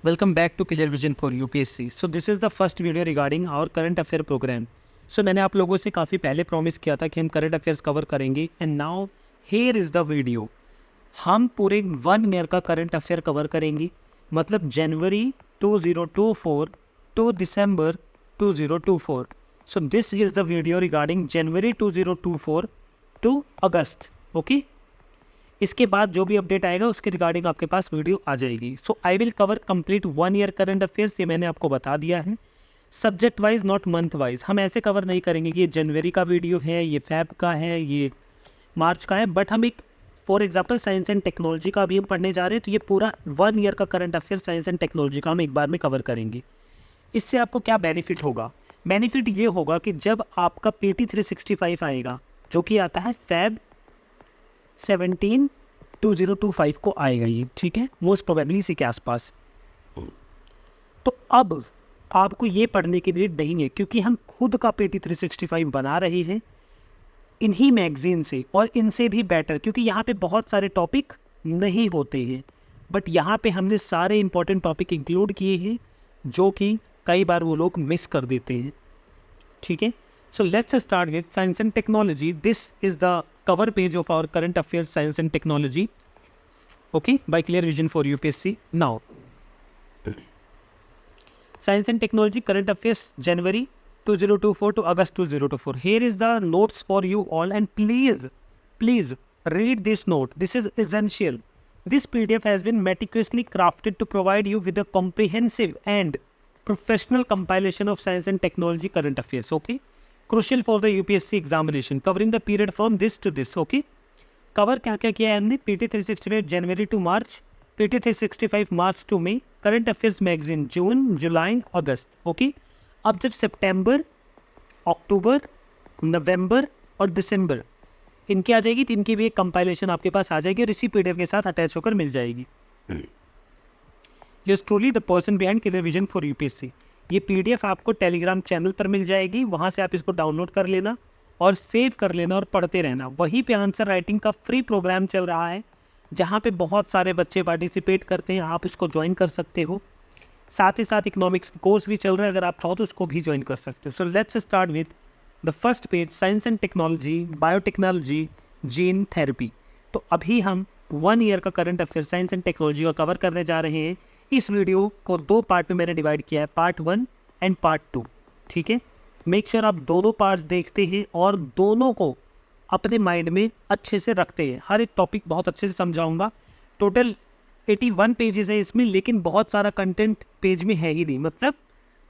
Welcome back to Clear Vision for UPSC. So this is the first video regarding our current affair program. So मैंने आप लोगों से काफ़ी पहले promise किया था कि हम करंट अफेयर्स कवर करेंगे and now here is the video. हम पूरे 1 ईयर का करंट अफेयर कवर करेंगे, मतलब January 2024 to December 2024. So this is the video regarding January 2024 to August. Okay, इसके बाद जो भी अपडेट आएगा उसके रिगार्डिंग आपके पास वीडियो आ जाएगी. So I will cover complete 1 year current affairs. ये मैंने आपको बता दिया है, subject wise not month wise. हम ऐसे कवर नहीं करेंगे कि ये जनवरी का वीडियो है, ये फैब का है, ये मार्च का है, बट हम एक for example science and technology का भी हम पढ़ने जा रहे हैं, तो ये पूरा 1 ईयर का current affair science and technology का हम एक बार में कवर करेंगे. इससे आपको क्या बेनिफिट होगा? बेनिफिट ये होगा कि जब आपका PT 365 आएगा, जो कि आता है फैब 17 2025 को आएगा ये, ठीक है, मोस्ट प्रोबेबली इसी के आसपास. तो अब आपको ये पढ़ने की नीड नहीं है, क्योंकि हम खुद का PT 365 बना रहे हैं इन्हीं मैगजीन से, और इनसे भी बेटर, क्योंकि यहाँ पे बहुत सारे टॉपिक नहीं होते हैं, बट यहाँ पे हमने सारे इंपॉर्टेंट टॉपिक इंक्लूड किए हैं जो कि कई बार वो लोग मिस कर देते हैं. ठीक है, so let's start with science and technology. This is the cover page of our current affairs science and technology, okay, by Clear Vision for UPSC. Now science and technology current affairs January 2024 to August 2024. Here is the notes for you all, and please read this note. This is essential. This PDF has been meticulously crafted to provide you with a comprehensive and professional compilation of science and technology current affairs, okay, crucial for the UPSC examination, covering the period from this to this. okay, cover क्या क्या किया है हमने? PT 365 January to March, PT 365 March to May, current affairs magazine June July August. Okay, अब जब सितंबर अक्टूबर नवंबर और दिसंबर इनकी आ जाएगी, तो इनकी भी एक कंपाइलेशन आपके पास आ जाएगी और इसी PDF के साथ अटैच होकर मिल जाएगी. Yes, truly the person behind Clear Vision for UPSC. ये PDF आपको टेलीग्राम चैनल पर मिल जाएगी, वहाँ से आप इसको डाउनलोड कर लेना और सेव कर लेना और पढ़ते रहना. वहीं पे आंसर राइटिंग का फ्री प्रोग्राम चल रहा है, जहाँ पे बहुत सारे बच्चे पार्टिसिपेट करते हैं. आप इसको ज्वाइन कर सकते हो. साथ ही साथ इकोनॉमिक्स कोर्स भी चल रहा है, अगर आप चाहो तो उसको भी ज्वाइन कर सकते हो. So let's start with the first page, science and technology, biotechnology, gene therapy. तो अभी हम 1 ईयर का current affair science and technology का कवर करने जा रहे हैं. इस वीडियो को 2 पार्ट में मैंने डिवाइड किया है, पार्ट 1 एंड पार्ट 2. ठीक है, मेक श्योर आप दोनों पार्ट्स देखते हैं और दोनों को अपने माइंड में अच्छे से रखते हैं. हर एक टॉपिक बहुत अच्छे से समझाऊंगा. टोटल 81 पेजेस है इसमें, लेकिन बहुत सारा कंटेंट पेज में है ही नहीं, मतलब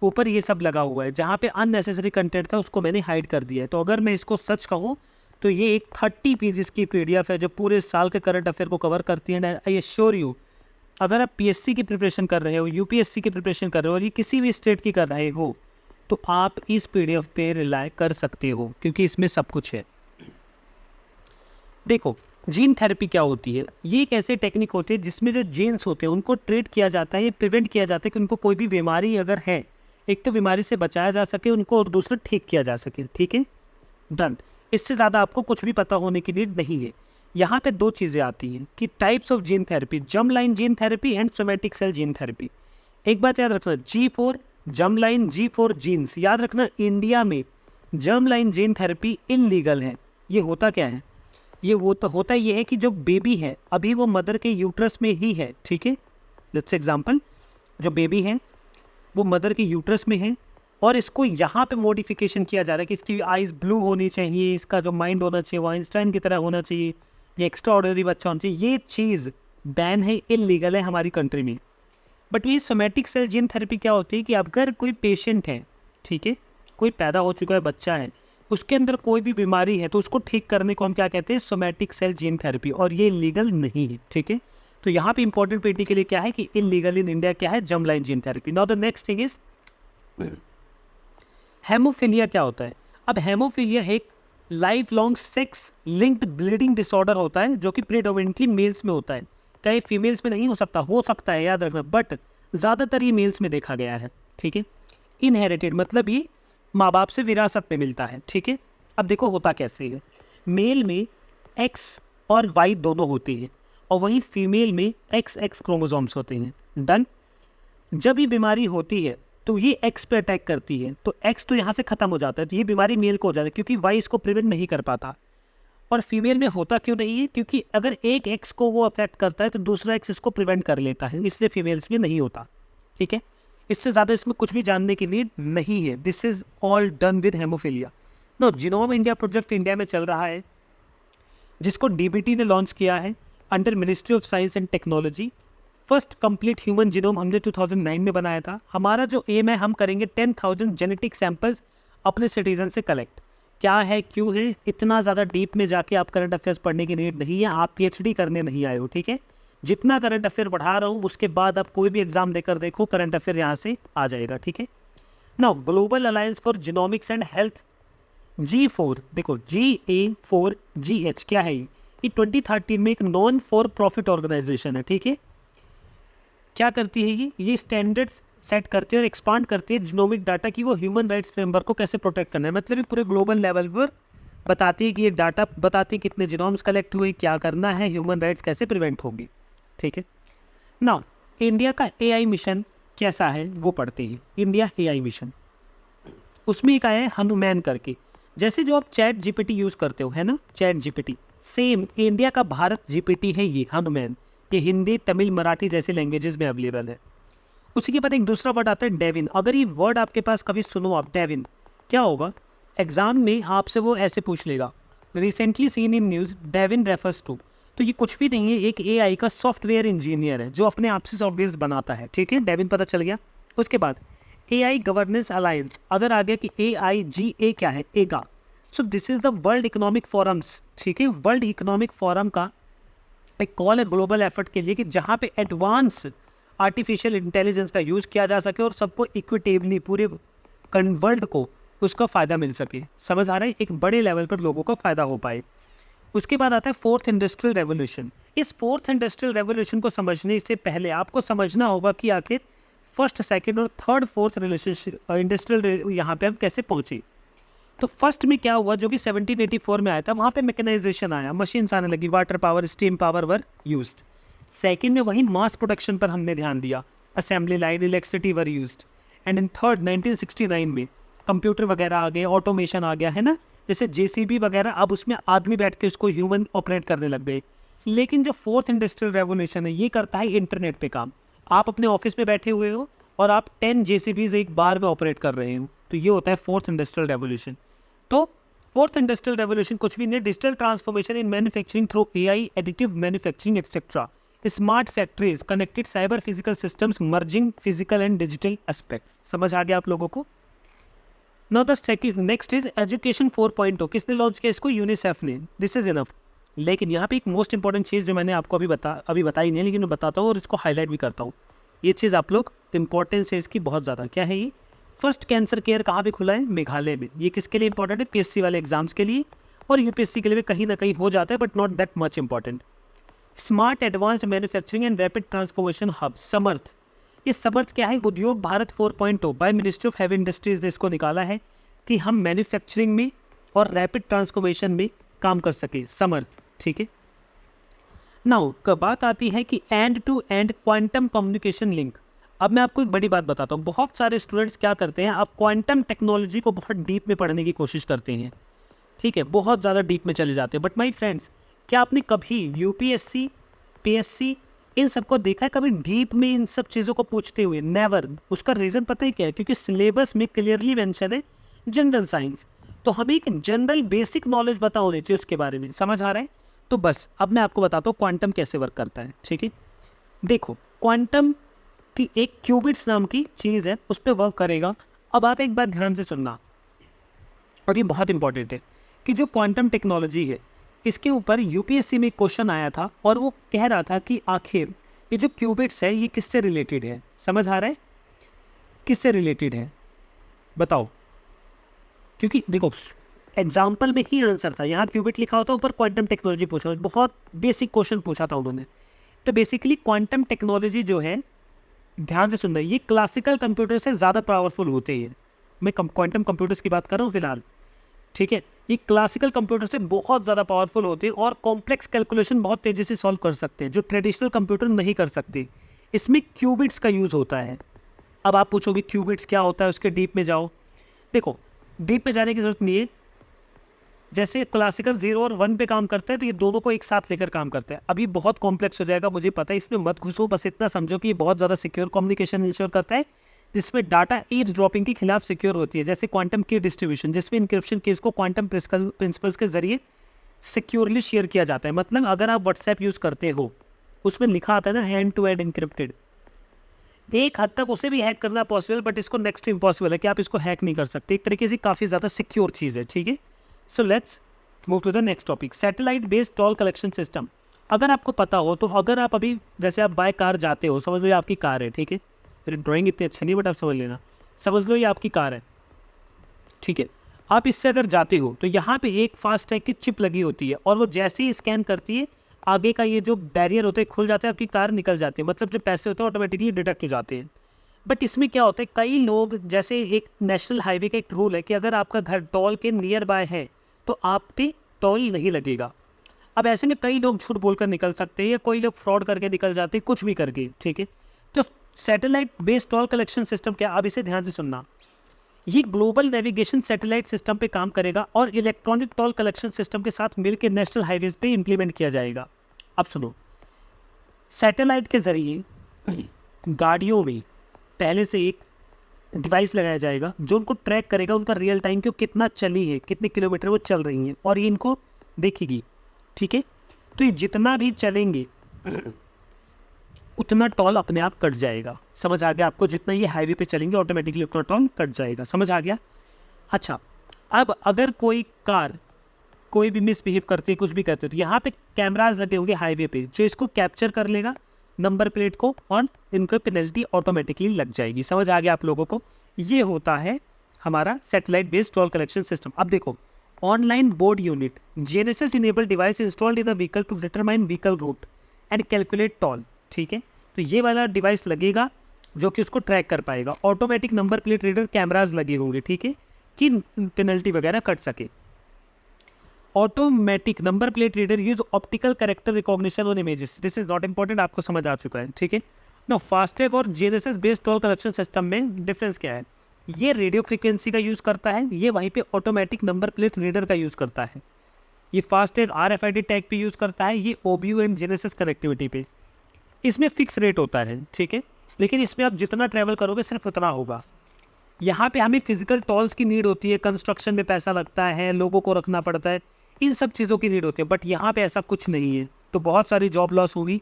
ऊपर ये सब लगा हुआ है. जहाँ पे अननेसेसरी कंटेंट था उसको मैंने हाइड कर दिया है. तो अगर मैं इसको सच कहूँ तो ये एक 30 पेजेस की PDF है जो पूरे साल के करंट अफेयर को कवर करती है. आई एश्योर यू, अगर आप PSC की प्रिपरेशन कर रहे हो, UPSC की प्रिपरेशन कर रहे हो और ये किसी भी स्टेट की कर रहे हो, तो आप इस PDF पे रिलाय कर सकते हो, क्योंकि इसमें सब कुछ है. देखो, जीन थेरेपी क्या होती है? ये एक ऐसे टेक्निक होती है जिसमें जो जीन्स होते हैं उनको ट्रीट किया जाता है, ये प्रिवेंट किया जाता है कि उनको कोई भी बीमारी अगर है, एक तो बीमारी से बचाया जा सके उनको, और दूसरा ठीक किया जा सके. ठीक है, डन. इससे ज़्यादा आपको कुछ भी पता होने की नीड नहीं है. यहाँ पे 2 चीज़ें आती हैं कि types of gene therapy, germ line gene therapy and somatic cell gene therapy. एक बात याद रखना, G4 germ line, G4 jeans. याद रखना, इंडिया में germ line gene therapy illegal है. ये होता क्या है? ये होता ये है कि जो बेबी है अभी वो मदर के यूट्रस में ही है. ठीक है, लेट्स एग्जाम्पल, जो बेबी है वो मदर के यूट्रस में है और इसको यहाँ पे मॉडिफिकेशन किया जा रहा है कि इसकी आइज़ ब्लू होनी चाहिए, इसका जो माइंड होना चाहिए वो आइंस्टाइन की तरह होना चाहिए, ये एक्स्ट्रा ऑर्डिनरी बच्चा होना चाहिए. ये चीज़ बैन है, इलीगल है हमारी कंट्री में. बट ये सोमेटिक सेल जीन थेरेपी क्या होती है कि अगर कोई पेशेंट है, ठीक है, कोई पैदा हो चुका है बच्चा है, उसके अंदर कोई भी बीमारी है, तो उसको ठीक करने को हम क्या कहते हैं? Somatic cell gene therapy. और ये इलीगल नहीं है. ठीक है, तो यहाँ पे इंपॉर्टेंट पेटी के लिए क्या है कि इलीगल इन इंडिया क्या है? Germ line gene therapy. Now the next thing is haemophilia. क्या होता है? अब हेमोफीलिया एक life long sex linked bleeding disorder होता है, जो कि प्रेडोमिनेंटली मेल्स में होता है. कई फीमेल्स में नहीं हो सकता है, याद रखना, बट ज़्यादातर ये मेल्स में देखा गया है. ठीक है, इनहेरिटेड मतलब ये माँ बाप से विरासत में मिलता है. ठीक है, अब देखो होता कैसे है. मेल में X और Y दोनों होती हैं और वहीं फीमेल में XX क्रोमोसोम्स होते हैं. डन. जब ये बीमारी होती है तो ये एक्स पे अटैक करती है, तो एक्स तो यहाँ से ख़त्म हो जाता है, तो ये बीमारी मेल को हो जाती है क्योंकि वाई इसको प्रिवेंट नहीं कर पाता। और फीमेल में होता क्यों नहीं है? क्योंकि अगर एक एक्स को वो अफेक्ट करता है तो दूसरा एक्स इसको प्रिवेंट कर लेता है, इसलिए फीमेल्स में नहीं होता। ठीक है, इससे ज़्यादा इसमें कुछ भी जानने की नीड नहीं है। This is all done with hemophilia. No, genome India project India में चल रहा है, जिसको डीबीटी ने लॉन्च किया है under ministry of science and technology. First complete human genome हमने 2009 में बनाया था। हमारा जो एम है, हम करेंगे 10,000 जेनेटिक सैंपल्स अपने सिटीजन से कलेक्ट। क्या है, क्यों है, इतना ज़्यादा डीप में जाके आप करंट अफेयर्स पढ़ने की नीड नहीं है, आप पीएचडी करने नहीं आए हो। ठीक है, जितना करंट अफेयर बढ़ा रहा हूँ उसके बाद आप कोई भी एग्जाम देकर देखो, करंट अफेयर यहाँ से आ जाएगा। ठीक है, now global alliance for genomics and health, G4, देखो GA4GH क्या है ये 2013 में एक नॉन फॉर प्रॉफिट ऑर्गेनाइजेशन है। ठीक है, क्या करती है ये स्टैंडर्ड्स सेट करती है और एक्सपांड करती है जीनोमिक डाटा की वो ह्यूमन राइट्स फ्रेमवर्क को कैसे प्रोटेक्ट करना है। मतलब ये पूरे ग्लोबल लेवल पर बताती है कि ये डाटा बताती है कितने जीनोम्स कलेक्ट हुए, क्या करना है, ह्यूमन राइट्स कैसे प्रिवेंट होगी। ठीक है, नाउ इंडिया का AI मिशन कैसा है वो पढ़ते हैं। इंडिया AI मिशन, उसमें एक आया है हनुमान करके। जैसे जो आप चैट GPT यूज़ करते हो, है ना, चैट GPT, सेम इंडिया का भारत GPT है ये हनुमान। ये हिंदी, तमिल, मराठी जैसे लैंग्वेजेस में अवेलेबल है। उसी के बाद एक दूसरा वर्ड आता है डेविन। अगर ये वर्ड आपके पास कभी सुनो आप, डेविन क्या होगा, एग्जाम में आपसे वो ऐसे पूछ लेगा, recently seen in news Devin refers to. तो ये कुछ भी नहीं है, एक AI का सॉफ्टवेयर इंजीनियर है जो अपने आप से सॉफ्टवेयर बनाता है। ठीक है, डेविन पता चल गया। उसके बाद AI गवर्नेंस अलायंस, अगर आ गया कि AIGA क्या है, एगा। So this is the world economic forums. ठीक है, वर्ल्ड इकोनॉमिक फोरम का एक कॉल है ग्लोबल एफर्ट के लिए कि जहाँ पे एडवांस आर्टिफिशियल इंटेलिजेंस का यूज़ किया जा सके और सबको इक्विटेबली पूरे वर्ल्ड को उसका फ़ायदा मिल सके। समझ आ रहा है, एक बड़े लेवल पर लोगों को फ़ायदा हो पाए। उसके बाद आता है फोर्थ इंडस्ट्रियल रेवोल्यूशन। इस फोर्थ इंडस्ट्रियल रेवोल्यूशन को समझने से पहले आपको समझना होगा कि आखिर फर्स्ट, सेकंड और थर्ड, फोर्थ रिलेशनशिप इंडस्ट्रियल यहाँ पे हम कैसे पहुँचे। तो फर्स्ट में क्या हुआ, जो कि 1784 में आया था, वहाँ पे मैकेनाइजेशन आया, मशीन्स आने लगी, water power, steam power were used. Second में वही मास प्रोडक्शन पर हमने ध्यान दिया, assembly line, electricity were used. And in third 1969 में कंप्यूटर वगैरह आ गए, ऑटोमेशन आ गया, है ना, जैसे JCB वगैरह, अब उसमें आदमी बैठ के उसको ह्यूमन ऑपरेट करने लग गए। लेकिन जो फोर्थ इंडस्ट्रियल रेवोल्यूशन है ये करता है इंटरनेट पे काम। आप अपने ऑफिस में बैठे हुए हो और आप 10 JCBs एक बार में ऑपरेट कर रहे हो, तो ये होता है फोर्थ इंडस्ट्रियल रेवोल्यूशन। तो फोर्थ इंडस्ट्रियल रेवोल्यूशन कुछ भी नहीं, digital transformation in manufacturing through AI, additive manufacturing etcetera, smart factories, connected cyber physical systems, merging physical and digital aspects. समझ आ गया आप लोगों को। Now the second next is education 4.0। किसने लॉन्च किया इसको? यूनिसेफ ने। This is enough. लेकिन यहाँ पे एक मोस्ट इंपॉर्टेंट चीज़ जो मैंने आपको अभी बताई नहीं, लेकिन मैं बताता हूँ और इसको हाईलाइट भी करता हूँ। ये चीज़ आप लोग, इंपॉर्टेंस है इसकी बहुत ज़्यादा। क्या है ये? फर्स्ट कैंसर केयर कहाँ पे खुला है? मेघालय में। ये किसके लिए इंपॉर्टेंट है? PSC वाले एग्जाम्स के लिए, और UPSC के लिए भी कहीं ना कहीं हो जाता है, but not that much important. Smart advanced manufacturing and rapid transformation hub, Samarth. ये समर्थ क्या है? Udyog Bharat 4.0 by ministry of heavy industries ने इसको निकाला है कि हम मैन्युफैक्चरिंग में और रैपिड ट्रांसफॉर्मेशन में काम कर सके, समर्थ। ठीक है, नाउ बात आती है कि end to end quantum communication link. अब मैं आपको एक बड़ी बात बताता हूँ। बहुत सारे स्टूडेंट्स क्या करते हैं, अब क्वांटम टेक्नोलॉजी को बहुत डीप में पढ़ने की कोशिश करते हैं, ठीक है, बहुत ज़्यादा डीप में चले जाते हैं। बट माय फ्रेंड्स, क्या आपने कभी UPSC, PSC इन सबको देखा है कभी डीप में इन सब चीज़ों को पूछते हुए? नेवर। उसका रीज़न पता है क्या है? क्योंकि सिलेबस में क्लियरली मेंशन है जनरल साइंस, तो हमें एक जनरल बेसिक नॉलेज पता होनी चाहिए उसके बारे में। समझ आ रहा है? तो बस अब मैं आपको बताता हूँ क्वांटम कैसे वर्क करता है। ठीक है, देखो, क्वांटम की एक क्यूबिट्स नाम की चीज़ है, उस पर वर्क करेगा। अब आप एक बार ध्यान से सुनना, और ये बहुत इंपॉर्टेंट है कि जो क्वांटम टेक्नोलॉजी है, इसके ऊपर UPSC में एक क्वेश्चन आया था और वो कह रहा था कि आखिर ये जो क्यूबिट्स है ये किससे रिलेटेड है? समझ आ रहा है? किससे रिलेटेड है बताओ? क्योंकि देखो, एग्जाम्पल में ही आंसर था, यहाँ क्यूबिट लिखा होता, ऊपर क्वांटम टेक्नोलॉजी पूछा, बहुत बेसिक क्वेश्चन पूछा था उन्होंने। तो बेसिकली क्वांटम टेक्नोलॉजी जो है, ध्यान से सुनना, ये क्लासिकल कंप्यूटर से ज़्यादा पावरफुल होते हैं। मैं क्वांटम कंप्यूटर्स की बात कर रहा हूँ फिलहाल, ठीक है। ये क्लासिकल कंप्यूटर से बहुत ज़्यादा पावरफुल होते हैं और कॉम्प्लेक्स कैलकुलेशन बहुत तेज़ी से सॉल्व कर सकते हैं, जो ट्रेडिशनल कंप्यूटर नहीं कर सकते। इसमें क्यूबिट्स का यूज़ होता है। अब आप पूछोगे क्यूबिट्स क्या होता है, उसके डीप में जाओ। देखो डीप में जाने की जरूरत नहीं है, जैसे क्लासिकल 0 और 1 पे काम करता है तो ये दोनों को एक साथ लेकर काम करता है। अभी बहुत कॉम्प्लेक्स हो जाएगा मुझे पता है, इसमें मत घुसो, बस इतना समझो कि ये बहुत ज़्यादा सिक्योर कम्युनिकेशन इंश्योर करता है, जिसमें डाटा ईज ड्रॉपिंग के खिलाफ सिक्योर होती है, जैसे क्वांटम की डिस्ट्रीब्यूशन, जिसमें इंक्रिप्शन केस को क्वांटम प्रिंसिपल्स के जरिए सिक्योरली शेयर किया जाता है। मतलब अगर आप व्हाट्सएप यूज़ करते हो, उसमें लिखा आता है ना हैंड टू हैंड इंक्रिप्टेड, एक हद तक उसे भी हैक करना पॉसिबल, बट इसको नेक्स्ट टू इम्पॉसिबल है कि आप इसको हैक नहीं कर सकते। एक तरीके से काफ़ी ज़्यादा सिक्योर चीज़ है, ठीक है। So let's move to the next topic, satellite based toll collection system. अगर आपको पता हो तो, अगर आप अभी जैसे आप बाय कार जाते हो, समझ लो ये आपकी कार है, ठीक है, मेरी ड्राइंग इतनी अच्छी नहीं बट आप समझ लेना, समझ लो ये आपकी कार है, ठीक है। आप इससे अगर जाते हो तो यहाँ पे एक फास्टैग की चिप लगी होती है, और वो जैसे ही स्कैन करती है आगे का ये जो बैरियर होते हैं खुल जाते हैं, आपकी कार निकल जाती है, मतलब जो पैसे होते हैं ऑटोमेटिकली डिडक्ट हो जाते हैं। बट इसमें क्या होता है, कई लोग, जैसे एक नेशनल हाईवे का एक रूल है कि अगर आपका घर टोल के नियर बाय है तो आप पे टोल नहीं लगेगा। अब ऐसे में कई लोग झूठ बोलकर निकल सकते हैं, या कोई लोग फ्रॉड करके निकल जाते हैं, कुछ भी करके, ठीक है। तो satellite based toll collection system क्या, अब इसे ध्यान से सुनना, ये ग्लोबल नेविगेशन सैटेलाइट सिस्टम पे काम करेगा और इलेक्ट्रॉनिक टोल कलेक्शन सिस्टम के साथ मिलकर नेशनल हाईवेज पे इंप्लीमेंट किया जाएगा। अब सुनो, सैटेलाइट के जरिए गाड़ियों में पहले से एक डिवाइस लगाया जाएगा जो उनको ट्रैक करेगा, उनका रियल टाइम कि कितना चली है, कितने किलोमीटर वो चल रही हैं, और ये इनको देखेगी, ठीक है। तो ये जितना भी चलेंगे उतना टोल अपने आप कट जाएगा, समझ आ गया आपको, जितना ये हाईवे पे चलेंगे ऑटोमेटिकली उतना टोल कट जाएगा, समझ आ गया। अच्छा, अब अगर कोई कार कोई भी मिसबिहेव करती है, कुछ भी करते है, तो यहाँ पे कैमराज लगे होंगे हाईवे पे जो इसको कैप्चर कर लेगा नंबर प्लेट को, और इनको पेनल्टी ऑटोमेटिकली लग जाएगी। समझ आ गया आप लोगों को, ये होता है हमारा satellite based toll collection system. अब देखो, online board unit, GNSS enabled device installed in the vehicle to determine vehicle route and calculate toll, ठीक है। तो ये वाला डिवाइस लगेगा जो कि उसको ट्रैक कर पाएगा। Automatic number plate reader cameras लगे होंगे, ठीक है, कि पेनल्टी वगैरह कट सके। Automatic number plate reader use optical character recognition on images, this is not important, आपको समझ आ चुका है, ठीक है। नो, फास्टैग और GNSS based toll collection system में डिफरेंस क्या है, ये रेडियो फ्रीक्वेंसी का यूज़ करता है, ये वहीं पे ऑटोमेटिक नंबर प्लेट रीडर का यूज़ करता है। ये फास्टैग आरएफआईडी टैग पे यूज़ करता है, ये ओबीयू एंड जीएनएसएस कनेक्टिविटी पे। इसमें फिक्स रेट होता है, ठीक है, लेकिन इसमें आप जितना ट्रैवल करोगे सिर्फ उतना होगा। यहाँ पे हमें फिजिकल टोल्स की नीड होती है, कंस्ट्रक्शन में पैसा लगता है, लोगों को रखना पड़ता है, इन सब चीज़ों की नीड होती है, बट यहाँ पे ऐसा कुछ नहीं है। तो बहुत सारी जॉब लॉस होगी,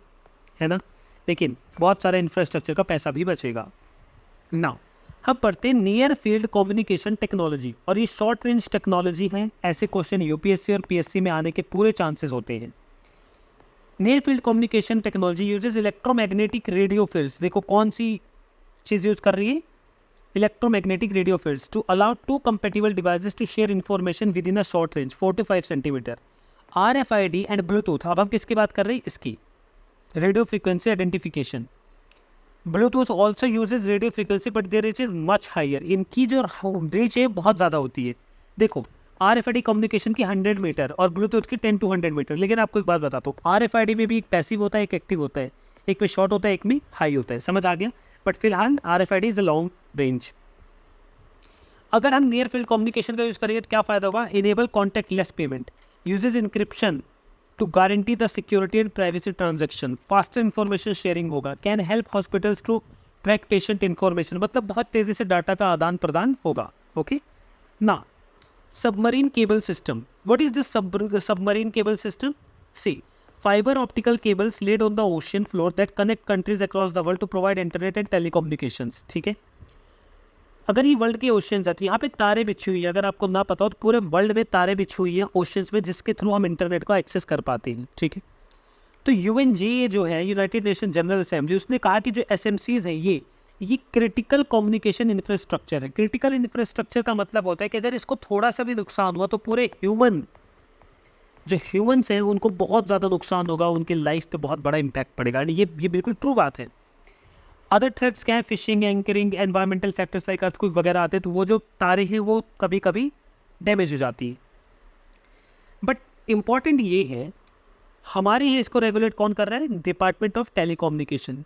है ना, लेकिन बहुत सारा इंफ्रास्ट्रक्चर का पैसा भी बचेगा। नाउ हम पढ़ते हैं नियर फील्ड कम्युनिकेशन टेक्नोलॉजी, और ये शॉर्ट रेंज टेक्नोलॉजी है, ऐसे क्वेश्चन यूपीएससी और पीएससी में आने के पूरे चांसेस होते हैं। Near field communication technology uses electromagnetic radio fields, देखो कौन सी चीज़ यूज़ कर रही है, electromagnetic radio fields to allow two compatible devices to share information within a short range 4 to 5 centimeter. RFID and Bluetooth, अब हम किसकी बात कर रहे हैं, इसकी radio frequency identification. Bluetooth also uses radio frequency but their reach is much higher, इनकी जो reach है बहुत ज़्यादा होती है। देखो RFID कम्युनिकेशन की 100 मीटर और Bluetooth की 10 to 100 मीटर, लेकिन आपको एक बात बताता हूँ, RFID में भी एक पैसिव होता है, एक एक्टिव होता है, एक पे शॉर्ट होता है, एक में हाई होता है, समझ आ गया। बट फिलहाल RFID is a long range. अगर हम नियर फील्ड कम्युनिकेशन का यूज़ करेंगे तो क्या फ़ायदा होगा, enable contactless payment, uses encryption to guarantee the security and privacy transaction, faster information sharing होगा, can help hospitals to track patient information, मतलब बहुत तेज़ी से डाटा का आदान प्रदान होगा, ओके ना। Submarine cable system, what is this submarine cable system, see fiber optical cables laid on the ocean floor that connect countries across the world to provide internet and telecommunications, ठीक है। अगर ये world के oceans है तो यहाँ पे तारे बिछी हुई है, अगर आपको ना पता हो तो पूरे वर्ल्ड में तारे बिछी हुई है ओशियंस में, जिसके थ्रू हम इंटरनेट को एक्सेस कर पाते हैं, ठीक है। तो यूएनजीए जो है, यूनाइटेड नेशन जनरल असेंबली, उसने कहा कि जो एसएमसीज है ये क्रिटिकल कम्युनिकेशन इंफ्रास्ट्रक्चर है। क्रिटिकल इंफ्रास्ट्रक्चर का मतलब होता है कि अगर इसको थोड़ा सा भी नुकसान हुआ तो पूरे जो ह्यूमन्स हैं उनको बहुत ज़्यादा नुकसान होगा, उनकी लाइफ पे बहुत बड़ा इम्पैक्ट पड़ेगा। ये बिल्कुल ट्रू बात है। अदर थ्रेट्स क्या है, fishing, anchoring, environmental factors like earthquake वगैरह आते हैं, तो वो जो तारे हैं वो कभी कभी डैमेज हो जाती है। बट इम्पॉर्टेंट ये है, हमारे यहाँ इसको रेगुलेट कौन कर रहा है, department of telecommunication,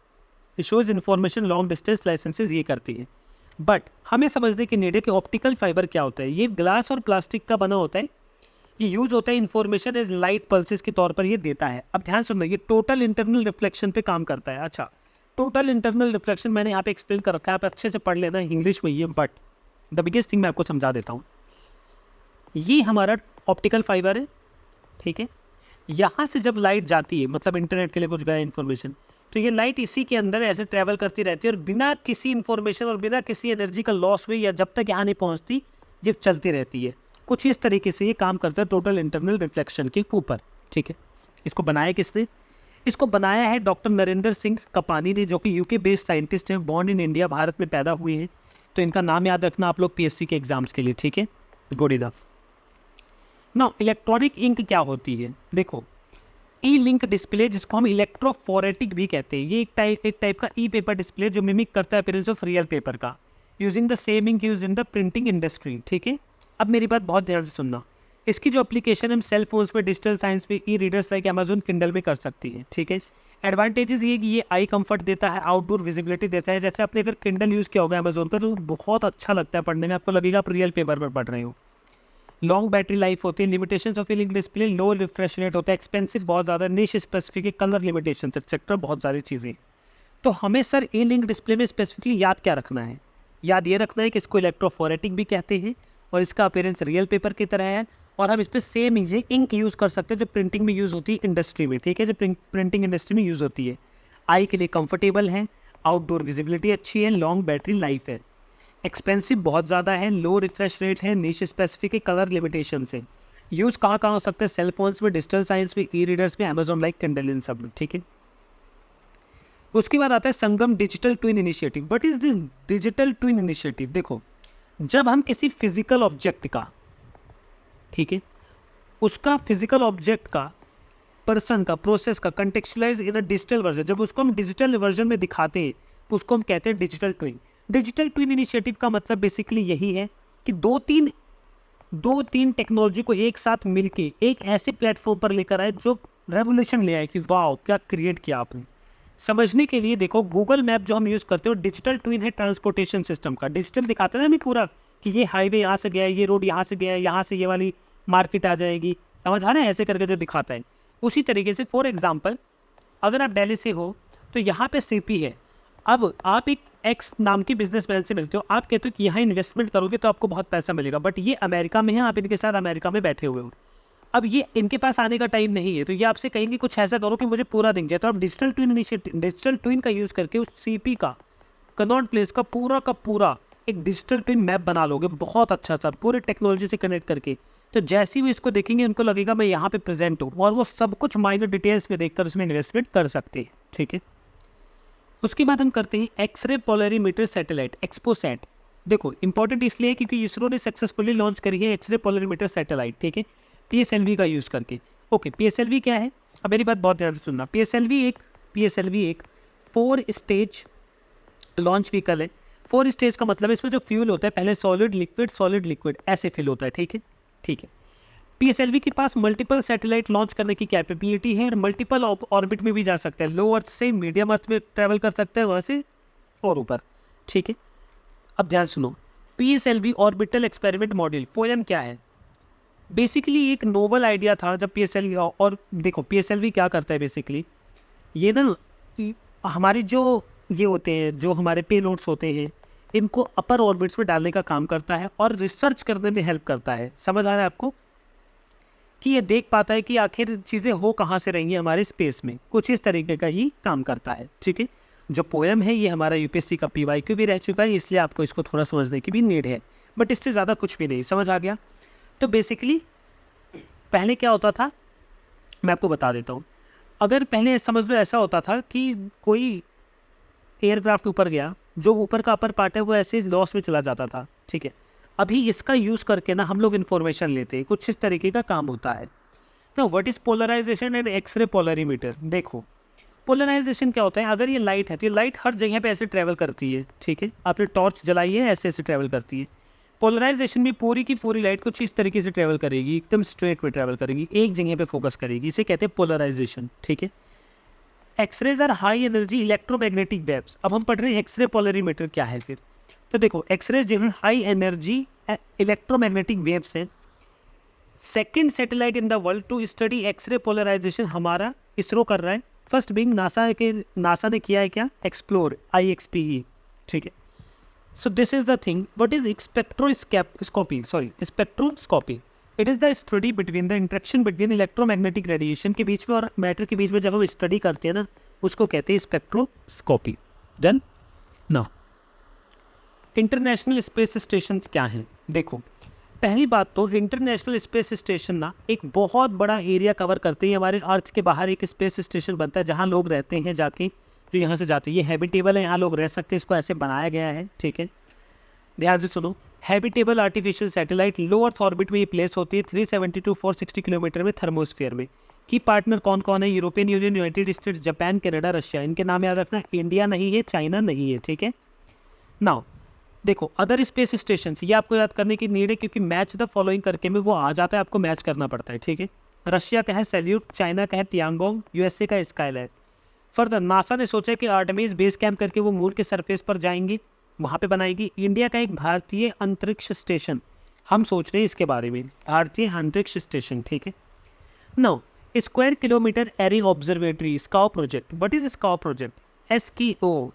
shows information long distance licenses ये करती है। बट हमें समझने की नीड है कि ऑप्टिकल फाइबर क्या होता है। ये ग्लास और प्लास्टिक का बना होता है, ये यूज़ होता है इन्फॉर्मेशन एज लाइट पल्सेस के तौर पर ये देता है। अब ध्यान सुनना, ये टोटल इंटरनल रिफ्लेक्शन पे काम करता है। अच्छा, टोटल इंटरनल रिफ्लेक्शन मैंने यहाँ पे एक्सप्लेन कर रखा है, आप अच्छे से पढ़ लेना, इंग्लिश में ये। बट द बिगेस्ट थिंग मैं आपको समझा देता हूँ। ये हमारा ऑप्टिकल फाइबर है, ठीक है। यहाँ से जब लाइट जाती है, मतलब इंटरनेट के लिए कुछ गया इन्फॉर्मेशन, तो ये लाइट इसी के अंदर ऐसे ट्रैवल करती रहती है और बिना किसी इन्फॉर्मेशन और बिना किसी एनर्जी का लॉस हुए या जब तक यहाँ नहीं पहुँचती, ये चलती रहती है। कुछ इस तरीके से ये काम करता है टोटल इंटरनल रिफ्लेक्शन के ऊपर, ठीक है। इसको बनाया किसने? इसको बनाया है डॉक्टर नरेंद्र सिंह कपानी ने, जो कि यूके बेस्ड साइंटिस्ट हैं, बॉर्न इन इंडिया, भारत में पैदा हुए हैं। तो इनका नाम याद रखना आप लोग पीएससी के एग्जाम्स के लिए, ठीक है। Good enough. Now electronic ink क्या होती है? देखो, ई लिंक डिस्प्ले, जिसको हम इलेक्ट्रोफोरेटिक भी कहते हैं, ये एक टाइप का ई पेपर डिस्प्ले जो मिमिक करता है अपीयरेंस ऑफ रियल पेपर का, using the same ink use in the printing industry, ठीक है। अब मेरी बात बहुत ध्यान से सुनना, इसकी जो एप्लीकेशन हम सेल फोन्स पे, डिजिटल साइंस पे, ई रीडर्स लाइक अमेजोन किंडल में कर सकती है, ठीक है। एडवांटेजेस ये कि ये आई कंफर्ट देता है, आउटडोर विजिबिलिटी देता है। जैसे आपने अगर किंडल यूज़ किया होगा अमेजोन पर, तो बहुत अच्छा लगता है पढ़ने में, आपको लगेगा आप रियल पेपर पर पढ़ रहे हो। लॉन्ग बैटरी लाइफ होती है, limitations of E display, low refresh rate होता है, एक्सपेंसिव बहुत ज़्यादा, निश स्पेसिफिक कलर लिमिटेशंस एक्सेट्रा, बहुत सारी चीज़ें। तो हमें सर ई लिंक डिस्प्ले में स्पेसिफिकली याद क्या रखना है? याद ये रखना है कि इसको इलेक्ट्रोफोरेटिक भी कहते हैं और इसका अपीयरेंस रियल पेपर की तरह है, और हम इस पर सेम इंक यूज़ कर सकते हैं जो प्रिंटिंग में यूज़ होती है इंडस्ट्री में, ठीक है, जो प्रिंटिंग इंडस्ट्री में यूज़ होती है। आई के लिए कंफर्टेबल है, आउटडोर विजिबिलिटी अच्छी है, लॉन्ग बैटरी लाइफ है, एक्सपेंसिव बहुत ज़्यादा है, लो रिफ्रेश रेट है, निश स्पेसिफिक कलर लिमिटेशन से। यूज़ कहाँ कहाँ हो सकता है? सेल फोन्स में, डिजिटल साइंस में, ई रीडर्स में, अमेजोन लाइक किंडल, इन सब में, ठीक है। उसके बाद आता है Sangam digital twin initiative. What is this digital twin initiative? देखो, जब हम किसी फिजिकल ऑब्जेक्ट का, ठीक है, उसका फिजिकल ऑब्जेक्ट का, पर्सन का, प्रोसेस का contextualise in a digital version, जब उसको हम डिजिटल वर्जन में दिखाते हैं तो उसको हम कहते हैं digital twin. Digital twin initiative का मतलब बेसिकली यही है कि दो तीन टेक्नोलॉजी को एक साथ मिलके एक ऐसे प्लेटफॉर्म पर लेकर आए जो रेवोल्यूशन ले आए कि वाह क्या क्रिएट किया आपने। समझने के लिए देखो, गूगल मैप जो हम यूज़ करते हो, डिजिटल ट्विन है ट्रांसपोर्टेशन सिस्टम का। डिजिटल दिखाते हैं हमें पूरा कि ये हाईवे यहाँ से गया है, ये रोड यहाँ से गया है, यहाँ से ये वाली मार्केट आ जाएगी, समझ आ रहा है, ऐसे करके जो दिखाता है। उसी तरीके से फॉर एग्जांपल, अगर आप दिल्ली से हो तो यहाँ पे सीपी है। अब आप एक एक्स नाम की बिजनेसमैन से मिलते हो, आप कहते हो कि यहाँ इन्वेस्टमेंट करोगे तो आपको बहुत पैसा मिलेगा, बट ये अमेरिका में है, आप इनके साथ अमेरिका में बैठे हुए हो। अब ये इनके पास आने का टाइम नहीं है, तो ये आपसे कहेंगे कुछ ऐसा करो कि मुझे पूरा दिन जाए। तो आप डिजिटल ट्विन का यूज़ करके उस सीपी का, कनॉट प्लेस का पूरा एक डिजिटल ट्विन मैप बना लोगे, बहुत अच्छा सा, पूरे टेक्नोलॉजी से कनेक्ट करके। तो जैसे ही वो इसको देखेंगे उनको लगेगा मैं यहाँ पे प्रेजेंट हूँ, और वो सब कुछ माइनर डिटेल्स में देखकर उसमें इन्वेस्टमेंट कर सकते हैं, ठीक है। उसके बाद हम करते हैं एक्सरे पोलरीमीटर सैटेलाइट, एक्सपोसैट। देखो, इंपॉर्टेंट इसलिए है क्योंकि इसरो ने सक्सेसफुली लॉन्च करी है एक्सरे पोलरीमीटर सैटेलाइट, ठीक है, PSLV का यूज़ करके। ओके, PSLV क्या है? अब मेरी बात बहुत ध्यान से सुनना। PSLV एक 4 स्टेज लॉन्च व्हीकल है। 4 स्टेज का मतलब इसमें जो फ्यूल होता है, पहले सॉलिड लिक्विड ऐसे फिल होता है, ठीक है। PSLV के पास मल्टीपल सैटेलाइट लॉन्च करने की कैपेबिलिटी है और मल्टीपल ऑर्बिट में भी जा सकता है। लो अर्थ से मीडियम अर्थ में ट्रैवल कर सकता है, वहाँ से और ऊपर, ठीक है। अब ध्यान सुनो, PSLV orbital experiment module, poem क्या है? बेसिकली एक नोवल आइडिया था जब PSLV, और देखो PSLV क्या करता है बेसिकली, ये ना हमारे जो ये होते हैं, जो हमारे पेलोड्स होते हैं, इनको अपर ऑर्बिट्स में डालने का काम करता है और रिसर्च करने में हेल्प करता है। समझ आ रहा है आपको कि ये देख पाता है कि आखिर चीज़ें हो कहाँ से रही हैं हमारे स्पेस में, कुछ इस तरीके का ही काम करता है, ठीक है। जो पोएम है ये हमारा UPSC का PYQ भी रह चुका है, इसलिए आपको इसको थोड़ा समझने की भी नीड है, बट इससे ज़्यादा कुछ भी नहीं। समझ आ गया? तो बेसिकली पहले क्या होता था मैं आपको बता देता हूँ। अगर पहले समझ लो ऐसा होता था कि कोई एयरक्राफ्ट ऊपर गया, जो ऊपर का अपर पार्ट है वो ऐसे लॉस में चला जाता था, ठीक है। अभी इसका यूज़ करके ना हम लोग इन्फॉर्मेशन लेते हैं, कुछ इस तरीके का काम होता है। तो what is polarization and X-ray polarimeter? देखो, पोलराइजेशन क्या होता है? अगर ये लाइट है तो ये लाइट हर जगह पे ऐसे ट्रैवल करती है, ठीक है। आपने टॉर्च जलाई है, ऐसे ऐसे ट्रैवल करती है। पोलराइजेशन में पूरी की पूरी लाइट कुछ इस तरीके से ट्रैवल करेगी, एकदम स्ट्रेट में ट्रैवल करेगी, एक जगह पे फोकस करेगी, इसे कहते हैं पोलराइजेशन, ठीक है। X-rays are high energy electromagnetic waves. अब हम पढ़ रहे हैं एक्सरे पोलरीमीटर क्या है फिर। तो देखो एक्सरेज जो है हाई एनर्जी इलेक्ट्रोमैग्नेटिक वेव्स हैं। Second satellite in the world to study X-ray polarization हमारा इसरो कर रहा है। फर्स्ट बिंग नासा ने किया है क्या, एक्सप्लोर, IXPE, ठीक है। सो this is the thing, what is spectroscopy. It is the study between the interaction between electromagnetic radiation के बीच में और मैटर के बीच में जब हम स्टडी करते हैं ना, उसको कहते हैं spectroscopy. Then now international space station क्या हैं। देखो पहली बात तो इंटरनेशनल स्पेस स्टेशन ना एक बहुत बड़ा एरिया कवर करते हैं। हमारे अर्थ के बाहर एक स्पेस स्टेशन बनता है जहाँ लोग रहते हैं जाके, जो यहाँ से जाते हैं। ये हैबिटेबल है, यहाँ लोग रह सकते हैं, इसको ऐसे बनाया गया है, ठीक है। ध्यान से सुनो, हैबिटेबल आर्टिफिशियल सैटेलाइट लो अर्थ ऑर्बिट में ये प्लेस होती है 370 to 460 किलोमीटर में थर्मोस्फीयर में। की पार्टनर कौन कौन है, European union, United states, Japan, Canada, Russia. इनके नाम याद रखना, इंडिया नहीं है, चाइना नहीं है, ठीक है। नाउ देखो अदर स्पेस स्टेशन, ये आपको याद करने की नीड है क्योंकि मैच द फॉलोइंग करके में वो आ जाता है, आपको मैच करना पड़ता है, ठीक है। रशिया का है सैल्यूट, चाइना का है तियांगोंग, USA का स्काईलैब। फर्दर नासा ने सोचा कि आर्टेमिस बेस कैंप करके वो मून के सरफेस पर जाएंगी, वहाँ पे बनाएगी। इंडिया का एक भारतीय अंतरिक्ष स्टेशन, हम सोच रहे हैं इसके बारे में, भारतीय अंतरिक्ष स्टेशन, ठीक है। Now square kilometre array observatory, SKAO project. What is SKAO project, SKO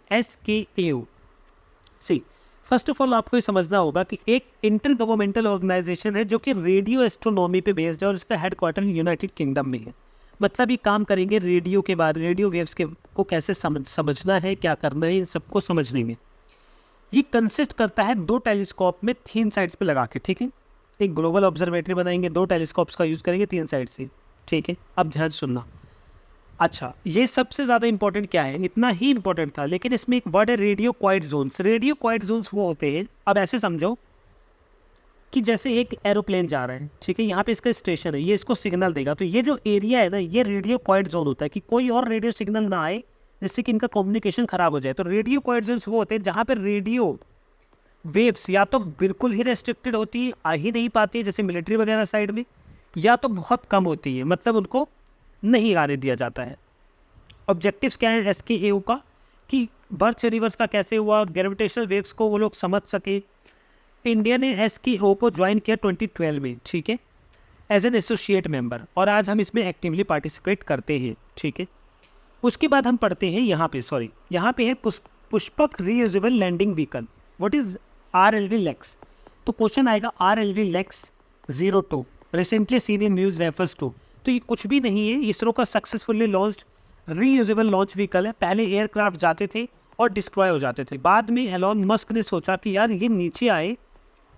see. First of all आपको ये समझना होगा कि एक इंटर गवर्नमेंटल ऑर्गेनाइजेशन है जो कि रेडियो एस्ट्रोनॉमी पे बेस्ड है और इसका हेडक्वार्टर यूनाइटेड किंगडम में है। मतलब ये काम करेंगे रेडियो के बाद, रेडियो वेव्स के को कैसे समझना है, क्या करना है, इन सबको समझने में। ये कंसिस्ट करता है 2 टेलीस्कोप में 3 साइड्स पे लगा के, ठीक है। एक ग्लोबल ऑब्जर्वेटरी बनाएंगे, 2 टेलीस्कोप्स का यूज़ करेंगे 3 साइड से, ठीक है। अब ध्यान सुनना। अच्छा ये सबसे ज़्यादा इंपॉर्टेंट क्या है, इतना ही इंपॉर्टेंट था, लेकिन इसमें एक वर्ड है radio quiet zones. Radio quiet zones वो होते हैं, अब ऐसे समझो कि जैसे एक एरोप्लेन जा रहा है, ठीक है, यहाँ पे इसका स्टेशन है, ये इसको सिग्नल देगा, तो ये जो एरिया है ना, ये रेडियो क्वाइट जोन होता है कि कोई और रेडियो सिग्नल ना आए जिससे कि इनका कम्युनिकेशन ख़राब हो जाए। तो रेडियो क्वाइट जोन्स वो होते हैं जहाँ पर रेडियो वेव्स या तो बिल्कुल ही रेस्ट्रिक्टेड होती है, आ ही नहीं पाती है, जैसे मिलिट्री वगैरह साइड में, या तो बहुत कम होती है, मतलब उनको नहीं आने दिया जाता है। ऑब्जेक्टिव्स क्या है SKO का, कि बर्थ रिवर्स का कैसे हुआ, ग्रेविटेशनल वेव्स को वो लोग समझ सके। इंडिया ने SKO को ज्वाइन किया 2012 में, ठीक है, एज एन एसोसिएट मेंबर, और आज हम इसमें एक्टिवली पार्टिसिपेट करते हैं, ठीक है। उसके बाद हम पढ़ते हैं यहाँ पे है Pushpak reusable landing vehicle. What is RLV LEX. तो क्वेश्चन आएगा RLV LEX 02 recently seen in news refers to. तो ये कुछ भी नहीं है, इसरो का successfully launched reusable launch vehicle है। पहले एयरक्राफ्ट जाते थे और डिस्ट्रॉय हो जाते थे, बाद में एलॉन मस्क ने सोचा कि यार ये नीचे आए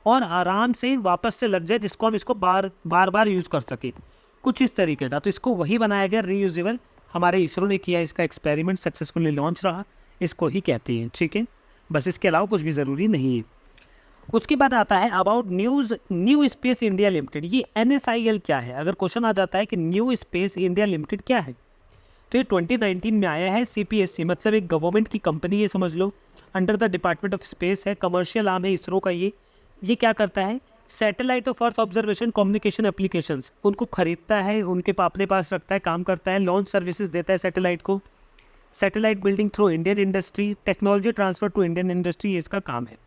और आराम से वापस से लग जाए, जिसको हम इसको बार बार यूज़ कर सके, कुछ इस तरीके का। तो इसको वही बनाया गया रीयूजेबल, हमारे इसरो ने किया, इसका एक्सपेरिमेंट सक्सेसफुली लॉन्च रहा, इसको ही कहते हैं, ठीक है। बस इसके अलावा कुछ भी ज़रूरी नहीं है। उसके बाद आता है about new space India limited. ये NSIL क्या है, अगर क्वेश्चन आ जाता है कि न्यू स्पेस इंडिया लिमिटेड क्या है, तो ये 2019 में आया है। CPSC मतलब एक गवर्नमेंट की कंपनी है, समझ लो, under the department of space है, कमर्शियल आर्म है इसरो का। ये क्या करता है, satellite of earth observation communication applications उनको खरीदता है, उनके अपने पास रखता है, काम करता है, लॉन्च सर्विसेज देता है सैटेलाइट को, satellite building through Indian industry, technology transfer to Indian industry, ये इसका काम है।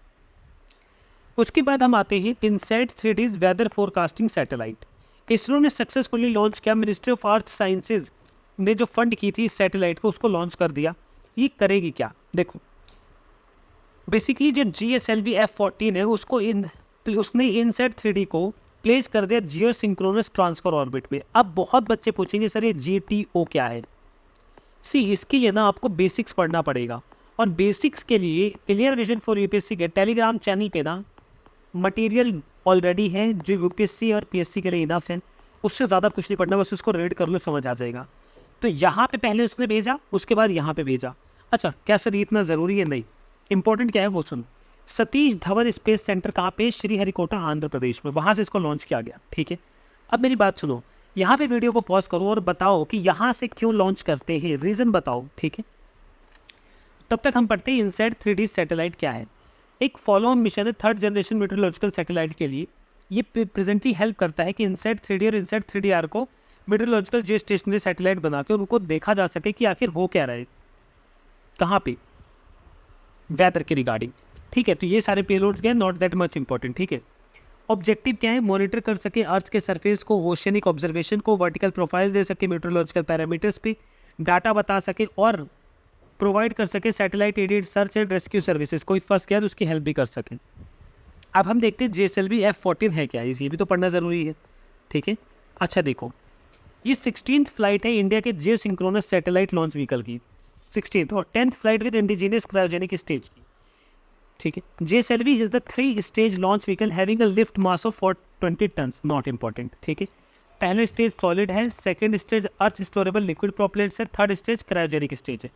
उसके बाद हम आते हैं INSAT 3D weather forecasting satellite. ISRO ने सक्सेसफुली लॉन्च किया, मिनिस्ट्री ऑफ अर्थ साइंसेज ने जो फंड की थी इस सैटेलाइट को, उसको लॉन्च कर दिया। ये करेगी क्या, देखो बेसिकली जो GSLV F14 है उसने इनसैट 3D को प्लेस कर दिया जियो सिंक्रोनस ट्रांसफर ऑर्बिट में। अब बहुत बच्चे पूछेंगे सर ये GTO क्या है। इसके लिए ना आपको बेसिक्स पढ़ना पड़ेगा, और बेसिक्स के लिए क्लियर विजन फॉर UPSC के टेलीग्राम चैनल पे ना मटेरियल ऑलरेडी है जो UPSC और PSC के लिए इनफ है, उससे ज़्यादा कुछ नहीं पढ़ना, बस उसको रीड कर लो, समझ आ जाएगा। तो यहाँ पे पहले उसने भेजा, उसके बाद यहाँ पे भेजा। अच्छा क्या सर इतना ज़रूरी है, नहीं, इंपॉर्टेंट क्या है वो सुनो। सतीश धवन स्पेस सेंटर कहाँ पे, श्रीहरिकोटा आंध्र प्रदेश में, वहाँ से इसको लॉन्च किया गया, ठीक है। अब मेरी बात सुनो, यहाँ पे वीडियो को पॉज करो और बताओ कि यहाँ से क्यों लॉन्च करते हैं, रीज़न बताओ, ठीक है। तब तक हम पढ़ते हैं इनसैट 3D सैटेलाइट क्या है। एक फॉलो ऑन मिशन है 3rd जनरेशन मीटरोलॉजिकल सैटेलाइट के लिए। ये प्रेजेंटली हेल्प करता है कि इनसैट 3D और इनसैट 3DR को मीटरोलॉजिकल जियो स्टेशनरी सैटेलाइट बना के उनको देखा जा सके कि आखिर हो क्या रहा है कहाँ पे, वेदर के रिगार्डिंग। ठीक है, तो ये सारे पेलोड्स गए, नॉट दैट मच इंपॉर्टेंट। ठीक है, ऑब्जेक्टिव क्या है, मॉनिटर कर सके अर्थ के सरफेस को, ओशियनिक ऑब्जर्वेशन को, वर्टिकल प्रोफाइल दे सके मीटरोलॉजिकल पैरामीटर्स पे, डाटा बता सके और प्रोवाइड कर सके satellite aided search and rescue services. कोई फंस गया तो उसकी हेल्प भी कर सकें। अब हम देखते हैं JSLV F-14 है क्या, ये भी तो पढ़ना ज़रूरी है। ठीक है, अच्छा देखो, ये 16th फ्लाइट है इंडिया के geosynchronous satellite launch vehicle की, 16th, और 10th flight with indigenous cryogenic stage की। ठीक है, JSLV is the 3 stage launch vehicle having a lift mass of 420 tons, not important. ठीक है, पहला स्टेज सॉलिड है, second stage earth storable liquid propellants है, थर्ड स्टेज क्रायोजेनिक स्टेज है।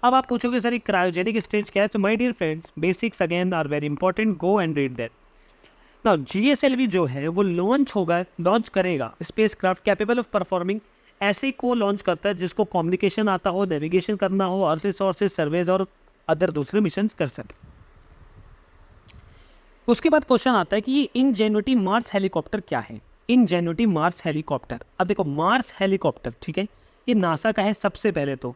अब आप पूछोगे सर ये क्रायोजेनिक स्टेज क्या है, तो my dear friends basics again are very important, go and read that. Now JSLV जो है वो लॉन्च करेगा spacecraft capable of performing, ऐसे को लॉन्च करता है जिसको कम्युनिकेशन आता हो, नेविगेशन करना हो, अर्थ रिसोर्सेज सर्वेज और अदर दूसरे मिशन कर सके। उसके बाद क्वेश्चन आता है कि ये इनजेन्युटी मार्स हेलीकॉप्टर क्या है। इनजेन्युटी मार्स हेलीकॉप्टर, अब देखो मार्स हेलीकॉप्टर, ठीक है, ये नासा का है सबसे पहले, तो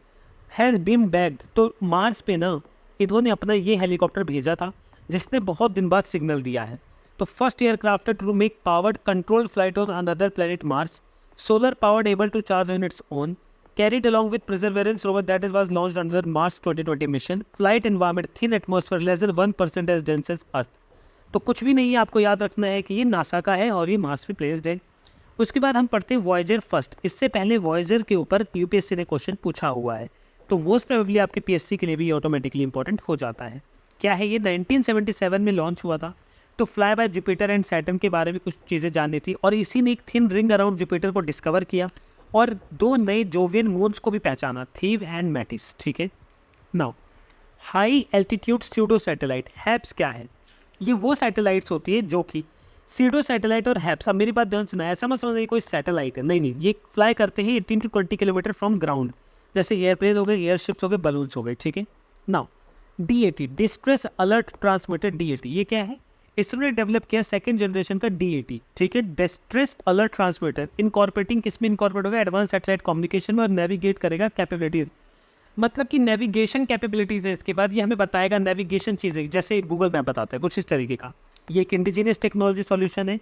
हैज़ बीन बैग्ड, तो मार्स पे ना इन्होंने अपना ये हेलीकॉप्टर भेजा था जिसने बहुत दिन बाद सिग्नल दिया है। तो first aircraft to make powered control flight on another planet Mars, solar powered able to charge on its own, carried along with perseverance rover that was launched under Mars 2020 mission, flight environment thin atmosphere less than 1% as dense as Earth। तो कुछ भी नहीं है, आपको याद रखना है कि ये नासा का है और ये मार्स पे प्लेस्ड है। उसके बाद हम पढ़ते हैं वॉयजर फर्स्ट, इससे पहले वॉयजर के ऊपर यूपीएससी ने क्वेश्चन पूछा हुआ है, तो मोस्ट प्रोबेबली आपके पीएससी के लिए भी ऑटोमेटिकली इंपॉर्टेंट हो जाता है। क्या है ये, 1977 में लॉन्च हुआ था। तो fly bye Jupiter and Saturn के बारे में कुछ चीज़ें जाननी थी, और इसी ने एक थिन रिंग अराउंड जुपिटर को डिस्कवर किया और 2 नए जोवियन मून्स को भी पहचाना, थीव एंड मैटिस। ठीक है, now high altitude pseudo satellite HAPS क्या है, ये वो सैटेलाइट्स होती है जो कि सीडो सैटेलाइट और हैप्स, अब मेरी बात ध्यान सुना, ऐसा मत समझिए कोई सैटेलाइट है, नहीं, ये फ्लाई करते हैं 18 to 20 किलोमीटर फ्रॉम ग्राउंड, जैसे एयरप्लेन हो गए, एयरशिप्स हो गए, बलून्स हो गए। ठीक है, now DAT distress alert transmitter, DAT ये क्या है, इसने डेवलप किया सेकंड जनरेशन का DAT। ठीक है, डिस्ट्रेस अलर्ट ट्रांसमीटर, इनकॉर्पोरेटिंग किस में इनकॉर्पोरेट होगा, एडवांस सैटेलाइट कम्युनिकेशन में, और नेविगेट करेगा कैपेबिलिटीज़, मतलब कि नेविगेशन कैपेबिलिटीज़ है इसके बाद, ये हमें बताएगा नेविगेशन चीज़ें, जैसे गूगल मैप बताता है कुछ इस तरीके का। ये एक इंडिजीनियस टेक्नोलॉजी सॉल्यूशन है।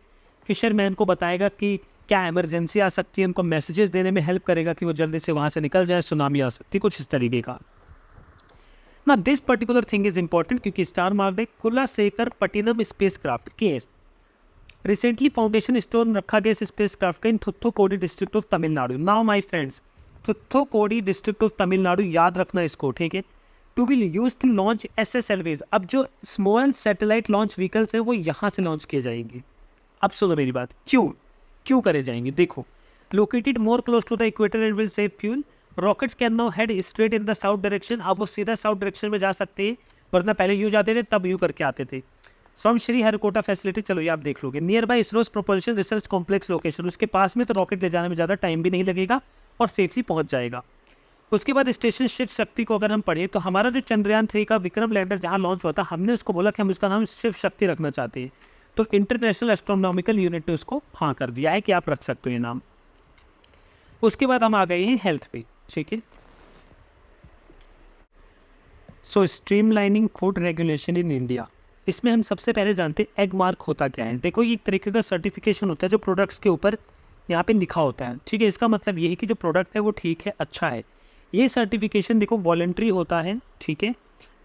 फिशरमैन को बताएगा कि क्या इमरजेंसी आ सकती है, उनको मैसेजेस देने में हेल्प करेगा कि वो जल्दी से वहाँ से निकल जाए, सुनामी आ सकती है, कुछ इस तरीके का ना। This particular thing is important क्योंकि स्टार मार्क्ड है, Kulasekarapattinam spacecraft case, recently foundation stone रखा गया इस स्पेस क्राफ्ट का in Thoothukudi district of Tamil Nadu. Now my friends, Thoothukudi district of Tamil Nadu, याद रखना इसको। ठीक है, to be use to launch SSLVs, अब जो स्मॉल सैटेलाइट लॉन्च व्हीकल्स हैं वो यहाँ से लॉन्च किए जाएंगे। अब सुनो मेरी बात, क्यों करे जाएंगे, देखो, located more close to the equator and will save fuel, rockets can now head straight in the south direction, अब वो सीधा साउथ डायरेक्शन में जा सकते हैं, वरना पहले यूँ जाते थे तब यूँ करके आते थे। फ्रॉम श्री हरिकोटा फैसिलिटी, चलो ये आप देख लोगे, near by इसरोस propulsion research complex location, उसके पास में, तो रॉकेट ले जाने में ज़्यादा टाइम भी नहीं लगेगा और सेफली पहुँच जाएगा। उसके बाद स्टेशन शिव शक्ति को अगर हम पढ़ें, तो हमारा जो चंद्रयान 3 का विक्रम लैंडर जहाँ लॉन्च हुआ था, हमने उसको बोला कि हम उसका नाम शिव शक्ति रखना चाहते हैं, तो इंटरनेशनल एस्ट्रोनॉमिकल यूनिट ने उसको हाँ कर दिया है कि आप रख सकते हो ये नाम। उसके बाद हम आ गए हैं हेल्थ पे। ठीक है, so streamlining food regulation in India, इसमें हम सबसे पहले जानते हैं एग मार्क होता क्या है। देखो ये एक तरीके का सर्टिफिकेशन होता है जो प्रोडक्ट्स के ऊपर यहाँ पे लिखा होता है। ठीक है, इसका मतलब ये है कि जो प्रोडक्ट है वो ठीक है, अच्छा है। ये सर्टिफिकेशन देखो वॉलंटरी होता है, ठीक है,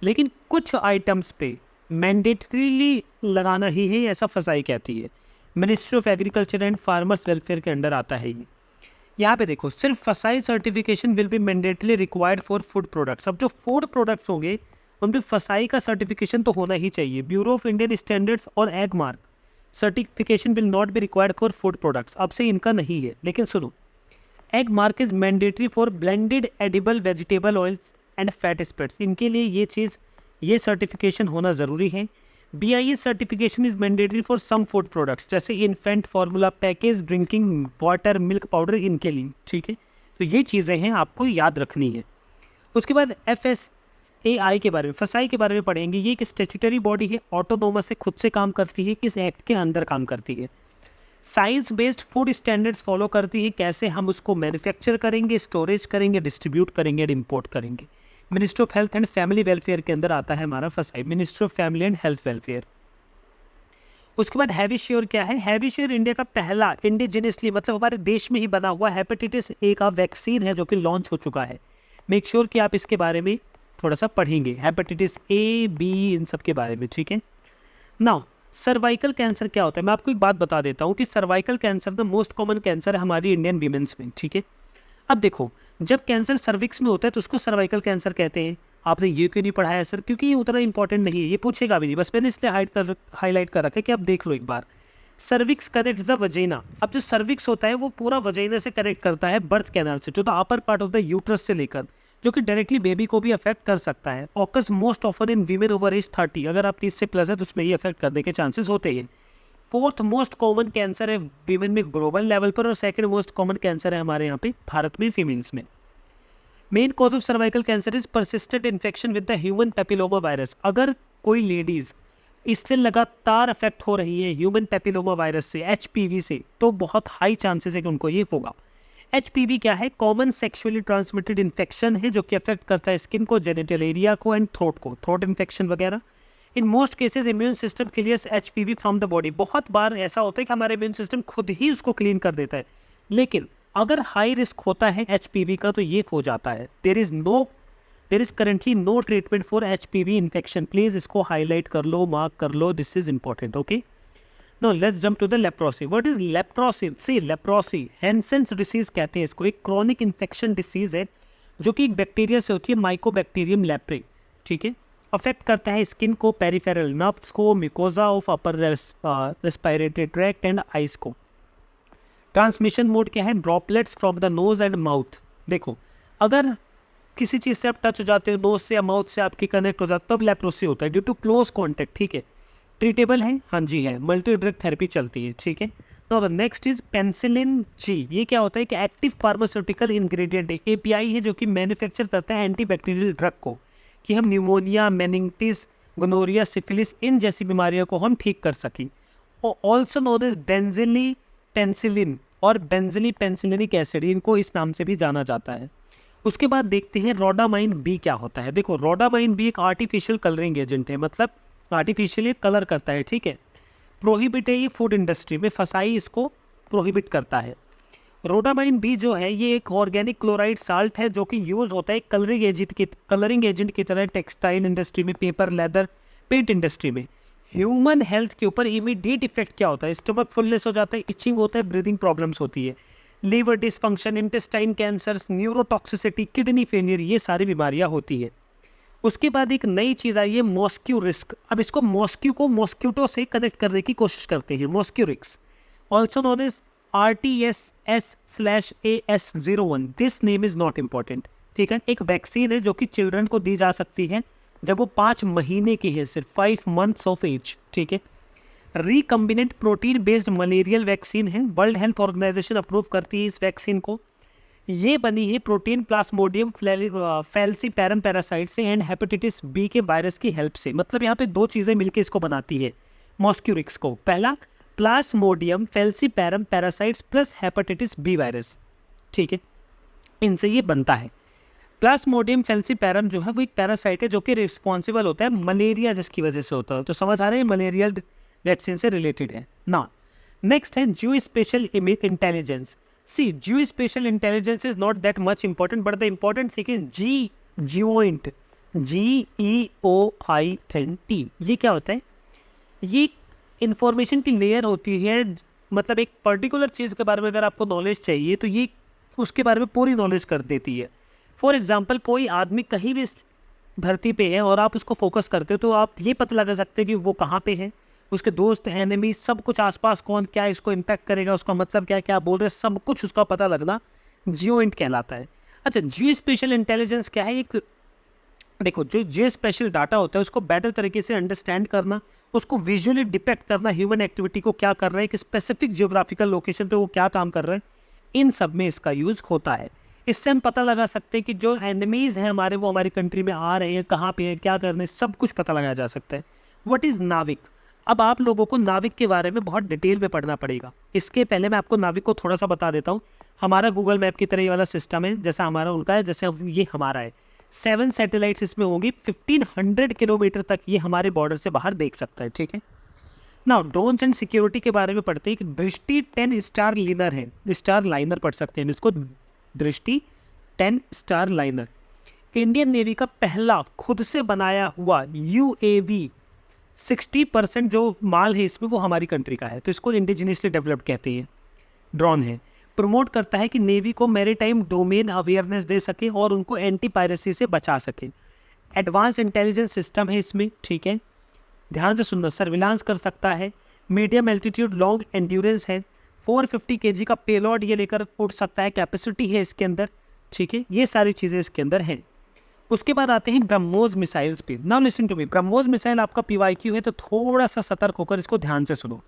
लेकिन कुछ आइटम्स पे मैंडेटरीली लगाना ही है, ऐसा फसाई कहती है। Ministry of agriculture and farmers welfare के अंडर आता है ये। यहाँ पे देखो, सिर्फ FSSAI certification will be mandatorily required for food products. अब जो फूड प्रोडक्ट्स होंगे उन पर फसाई का सर्टिफिकेशन तो होना ही चाहिए। ब्यूरो ऑफ इंडियन स्टैंडर्ड्स और Agmark certification will not be required for food products, अब से इनका नहीं है। लेकिन सुनो, Agmark is mandatory for blended edible vegetable oils and fat spreads, इनके लिए ये सर्टिफिकेशन होना ज़रूरी है। BIS certification is mandatory for some food products, जैसे infant formula, package drinking water, milk powder, इनके लिए। ठीक है, तो ये चीज़ें हैं आपको याद रखनी है। उसके बाद FSAI के बारे में, फसाई के बारे में पढ़ेंगे। ये एक स्टैट्यूटरी बॉडी है, ऑटोनोमस से खुद से काम करती है, इस एक्ट के अंदर काम करती है। Science based food standards follow करती है, कैसे हम उसको मैन्युफैक्चर करेंगे, स्टोरेज करेंगे, डिस्ट्रीब्यूट करेंगे और इम्पोर्ट करेंगे। Ministry of health and family welfare के अंदर आता है हमारा first type, ministry of family and health welfare. उसके बाद हैविश्योर क्या है? हैविश्योर इंडिया का पहला इंडिजिनियसली, मतलब हमारे देश में ही बना हुआ हेपेटाइटिस ए का वैक्सीन है जो कि लॉन्च हो चुका है। मेक श्योर कि आप इसके बारे में थोड़ा सा पढ़ेंगे, हेपेटाइटिस ए, बी, इन सब के बारे में, ठीक है। नाउ सर्वाइकल कैंसर क्या होता है? मैं आपको एक बात बता देता हूँ कि cervical cancer the most common cancer है हमारी इंडियन वीमेंस में, ठीक है। अब देखो, जब कैंसर सर्विक्स में होता है तो उसको सर्वाइकल कैंसर कहते हैं। आपने ये क्यों नहीं पढ़ाया सर? क्योंकि ये उतना इंपॉर्टेंट नहीं है, ये पूछेगा भी नहीं, बस मैंने इसलिए हाईलाइट कर रखा है कि आप देख लो एक बार। Cervix connect the vagina. अब जो सर्विक्स होता है वो पूरा वजीना से कनेक्ट करता है बर्थ कैनाल से, जो the upper part of the uterus से लेकर, जो कि डायरेक्टली बेबी को भी अफेक्ट कर सकता है। Occurs most often in women over age 30। अगर आप 30 से प्लस है तो उसमें ये अफेक्ट करने के चांसेस होते हैं। फोर्थ मोस्ट कॉमन कैंसर है वीमेन में ग्लोबल लेवल पर, और सेकंड मोस्ट कॉमन कैंसर है हमारे यहाँ पे भारत में फीमेल्स में। Main cause of cervical cancer is persistent infection with the human papilloma virus. अगर कोई लेडीज़ इससे लगातार अफेक्ट हो रही है ह्यूमन पेपिलोमा वायरस से, HPV से, तो बहुत हाई चांसेस है कि उनको ये होगा। HPV क्या है? कॉमन सेक्सुअली ट्रांसमिटेड इन्फेक्शन है जो कि अफेक्ट करता है स्किन को, जेनिटल एरिया को एंड थ्रोट को, थ्रोट इन्फेक्शन वगैरह। In most cases immune system clears HPV from the body. बहुत बार ऐसा होता है कि हमारा इम्यून सिस्टम खुद ही उसको क्लीन कर देता है, लेकिन अगर हाई रिस्क होता है HPV का तो ये हो जाता है। There is currently no treatment for HPV infection. Please इसको हाईलाइट कर लो, मार्क कर लो, this is important, okay. No let's jump to the leprosy. What is leprosy? See leprosy Hansen's disease कहते हैं इसको, एक क्रॉनिक इन्फेक्शन डिसीज है जो कि एक बैक्टीरिया से होती है, माइकोबैक्टीरियम लेप्रे, ठीक है। अफेक्ट करता है स्किन को, पेरिफेरल नर्व्स को, mucosa of upper respiratory tract and eyes को। ट्रांसमिशन मोड क्या है? Droplets from the nose and mouth. देखो, अगर किसी चीज़ से आप टच हो जाते हो, नोज से या माउथ से आपकी कनेक्ट हो जाता है, तब लेप्रोसी होता है ड्यू टू क्लोज कॉन्टैक्ट, ठीक है। ट्रीटेबल है? हाँ जी है, मल्टी ड्रग थेरेपी चलती है, ठीक है। तो द नेक्स्ट इज पेंसिलिन जी। ये क्या होता है कि एक्टिव फार्मास्यूटिकल इंग्रेडिएंट है, API है जो कि मैन्युफैक्चर करता है एंटीबैक्टीरियल ड्रग को, कि हम न्यूमोनिया, मेनिंगिटिस, गोनोरिया, सिफिलिस, इन जैसी बीमारियों को हम ठीक कर सकें। ऑल्सो नोन एज बेंजिली पेंसिलिन और बेंजिली पेंसिलिनिक एसिड, इनको इस नाम से भी जाना जाता है। उसके बाद देखते हैं रोडामाइन बी क्या होता है। देखो, रोडामाइन बी एक आर्टिफिशियल कलरिंग एजेंट है, मतलब आर्टिफिशियली कलर करता है, ठीक है। प्रोहिबिट है ये फूड इंडस्ट्री में, फसाई इसको प्रोहिबिट करता है। रोडामाइन बी जो है ये एक ऑर्गेनिक क्लोराइड साल्ट है जो कि यूज़ होता है कलरिंग एजेंट की तरह टेक्सटाइल इंडस्ट्री में, पेपर, लेदर, पेंट इंडस्ट्री में। ह्यूमन हेल्थ के ऊपर इमीडिएट इफेक्ट क्या होता है? स्टमक फुलनेस हो जाता है, इचिंग होता है, ब्रीदिंग प्रॉब्लम्स होती है, liver dysfunction, intestine cancer, neurotoxicity, kidney failure, ये सारी बीमारियां होती है। उसके बाद एक नई चीज़ आई है मॉस्क्यू रिस्क। अब इसको मॉस्क्यू को मॉस्क्यूटो से कनेक्ट करने की कोशिश करते हैं, Mosquirix, also known as RTS/AS01। This name is not important, ठीक है। एक वैक्सीन है जो कि चिल्ड्रन को दी जा सकती है जब वो 5 महीने की है, सिर्फ 5 months ऑफ एज, ठीक है। Recombinant protein based malarial vaccine है, वर्ल्ड हेल्थ ऑर्गेनाइजेशन अप्रूव करती है इस वैक्सीन को। ये बनी है प्रोटीन प्लाज्मोडियम फैल्सीपैरम पैरासाइट से एंड हेपेटाइटिस बी के वायरस की हेल्प से। मतलब यहाँ पे दो चीज़ें मिलकर इसको बनाती है मॉस्क्यूरिक्स को। पहला plasmodium falciparum parasites plus hepatitis B virus, ठीक है, इनसे ये बनता है। प्लाज्मोडियम फैल्सीपैरम जो है वो एक पैरासाइट है जो कि रिस्पॉन्सिबल होता है मलेरिया जिसकी वजह से होता है। तो समझ आ रहे हैं, मलेरियल वैक्सीन से रिलेटेड है ना। नेक्स्ट है geospatial intelligence. See geospatial intelligence is not that much important, but the important thing is GEOINT, GEOINT। ये क्या होता है? ये इंफॉर्मेशन की लेयर होती है, मतलब एक पर्टिकुलर चीज़ के बारे में अगर आपको नॉलेज चाहिए तो ये उसके बारे में पूरी नॉलेज कर देती है। फॉर एग्जाम्पल, कोई आदमी कहीं भी धरती पे है और आप उसको फोकस करते हो तो आप ये पता लगा सकते हैं कि वो कहाँ पे है, उसके दोस्त, एनिमी, सब कुछ आसपास कौन क्या इसको इम्पैक्ट करेगा, उसका मतलब क्या क्या बोल रहे हैं, सब कुछ उसका पता लगना जियोइंट कहलाता है। अच्छा, जियो स्पेशल इंटेलिजेंस क्या है? एक देखो, जो जियो स्पेशल डाटा होता है उसको बेटर तरीके से अंडरस्टैंड करना, उसको विजुअली डिपेक्ट करना, ह्यूमन एक्टिविटी को क्या कर रहा है, एक स्पेसिफिक जियोग्राफिकल लोकेशन पे वो क्या काम कर रहा है, इन सब में इसका यूज़ होता है। इससे हम पता लगा सकते हैं कि जो एनिमीज़ हैं हमारे, वो हमारी कंट्री में आ रहे हैं, कहाँ पे हैं, क्या कर रहे हैं, सब कुछ पता लगाया जा सकता है। व्हाट इज़ नाविक? अब आप लोगों को नाविक के बारे में बहुत डिटेल में पढ़ना पड़ेगा। इसके पहले मैं आपको नाविक को थोड़ा सा बता देता हूँ। हमारा गूगल मैप की तरह ये वाला सिस्टम है, जैसा हमारा उनका है, जैसे ये हमारा है। 7 सैटेलाइट्स इसमें होंगी, 1500 किलोमीटर तक ये हमारे बॉर्डर से बाहर देख सकता है, ठीक है। नाउ ड्रोन्स एंड सिक्योरिटी के बारे में पढ़ते हैं कि दृष्टि 10 स्टार लाइनर है, स्टार लाइनर पढ़ सकते हैं इसको, दृष्टि 10 स्टार लाइनर। इंडियन नेवी का पहला खुद से बनाया हुआ UAV, 60% जो माल है इसमें वो हमारी कंट्री का है, तो इसको इंडिजिनियसली डेवलप्ड कहते हैं। ड्रोन है, प्रमोट करता है कि नेवी को मैरीटाइम डोमेन अवेयरनेस दे सके और उनको एंटी पायरेसी से बचा सके। एडवांस इंटेलिजेंस सिस्टम है इसमें, ठीक है, ध्यान से सुनना। सर्विलांस कर सकता है, मीडियम एल्टीट्यूड लॉन्ग एंड्योरेंस है, 450 kg का पेलोड ये लेकर उड़ सकता है, कैपेसिटी है इसके अंदर, ठीक है। ये सारी चीज़ें इसके अंदर हैं। उसके बाद आते हैं ब्रह्मोस मिसाइल्स पे। Now listen to me, BrahMos missile आपका PYQ है, तो थोड़ा सा सतर्क होकर इसको ध्यान से सुनो।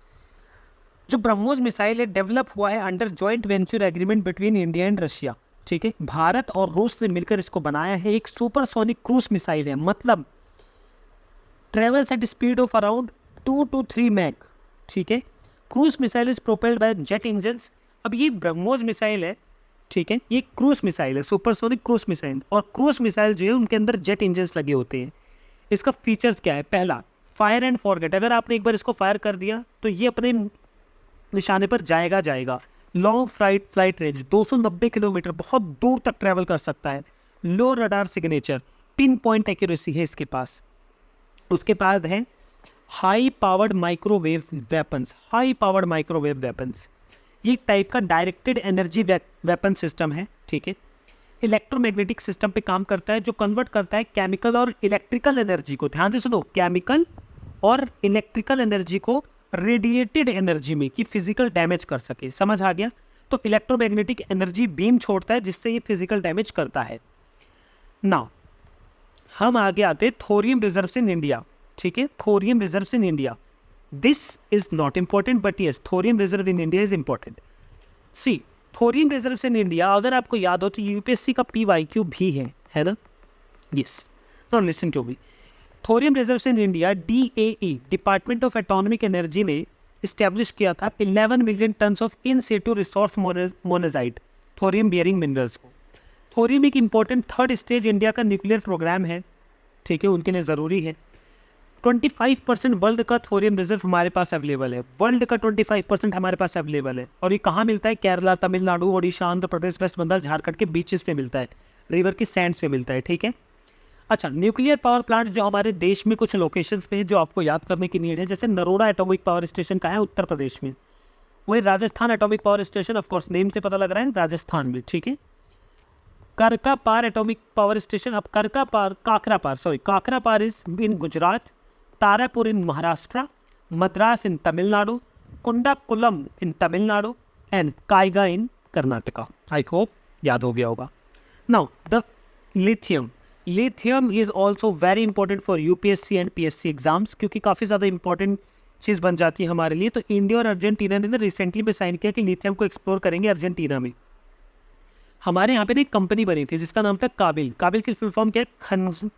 जो ब्रह्मोस मिसाइल है डेवलप हुआ है under joint venture agreement between India and Russia, ठीक है। भारत और रूस ने मिलकर इसको बनाया है। एक सुपरसोनिक क्रूज मिसाइल है, मतलब travels at speed of around 2 to 3 Mach, ठीक है। Cruise missile is propelled by jet engines. अब ये ब्रह्मोस मिसाइल है, ठीक है, ये क्रूज मिसाइल है, सुपरसोनिक क्रूज मिसाइल। और क्रूज मिसाइल जो है उनके अंदर जेट इंजन्स लगे होते हैं। इसका फीचर्स क्या है? पहला, फायर एंड फॉरगेट। अगर आपने एक बार इसको फायर कर दिया तो ये अपने निशाने पर जाएगा। लॉन्ग फ्लाइट रेंज 290 किलोमीटर, बहुत दूर तक ट्रैवल कर सकता है। Low radar signature, pinpoint accuracy है इसके पास। उसके बाद है हाई पावर्ड माइक्रोवेव वेपन्स। ये टाइप का डायरेक्टेड एनर्जी वेपन सिस्टम है, ठीक है। इलेक्ट्रोमैग्नेटिक सिस्टम पे काम करता है, जो कन्वर्ट करता है केमिकल और इलेक्ट्रिकल एनर्जी को, ध्यान से सुनो, केमिकल और इलेक्ट्रिकल एनर्जी को रेडिएटेड एनर्जी में, कि फिजिकल डैमेज कर सके। समझ आ गया? तो इलेक्ट्रोमैग्नेटिक एनर्जी बीम छोड़ता है जिससे ये फिजिकल डैमेज करता है। नाउ हम आगे आते थोरियम रिजर्व्स इन इंडिया, ठीक है। Thorium reserves in India, this is not important but yes, thorium reserve in India is important. See, thorium reserves in India, अगर आपको याद हो तो UPSC का PYQ भी है ना? Yes. Now listen to me, thorium reserves in India DAE, department of atomic energy ने इस्टेब्लिश किया था 11 million tons of in situ resource monazite, thorium bearing minerals को। थोरियम एक इंपॉर्टेंट थर्ड स्टेज इंडिया का nuclear programme है, ठीक है, उनके लिए ज़रूरी है। 25% वर्ल्ड का थोरियम रिजर्व हमारे पास अवेलेबल है, वर्ल्ड का 25% हमारे पास अवेलेबल है। और ये कहाँ मिलता है? केरला, तमिलनाडु, ओडिशा, आंध्र प्रदेश, वेस्ट बंगाल, झारखंड के बीचेस पे मिलता है, रिवर की सैंड्स पे मिलता है, ठीक है। अच्छा, न्यूक्लियर पावर प्लांट जो हमारे देश में कुछ लोकेशन पे है जो आपको याद करने की नीड है, जैसे नरोड़ा एटॉमिक पावर स्टेशन का है उत्तर प्रदेश में, वही Rajasthan atomic power station, of course name से पता लग रहा है, राजस्थान में, ठीक है। काकरापार एटॉमिक पावर स्टेशन, अब Kakrapar is in Gujarat, Tarapur in Maharashtra, Madras in Tamil Nadu, Kudankulam in Tamil Nadu and Kaiga in Karnataka. I hope याद हो गया होगा। Now the lithium is also very important for UPSC and PSC exams, क्योंकि काफ़ी ज़्यादा इंपॉर्टेंट चीज़ बन जाती है हमारे लिए। तो इंडिया और अर्जेंटीना ने रिसेंटली में साइन किया कि लिथियम को एक्सप्लोर करेंगे अर्जेंटीना में। हमारे यहाँ पे एक कंपनी बनी थी जिसका नाम था काबिल की फुल फॉर्म क्या है?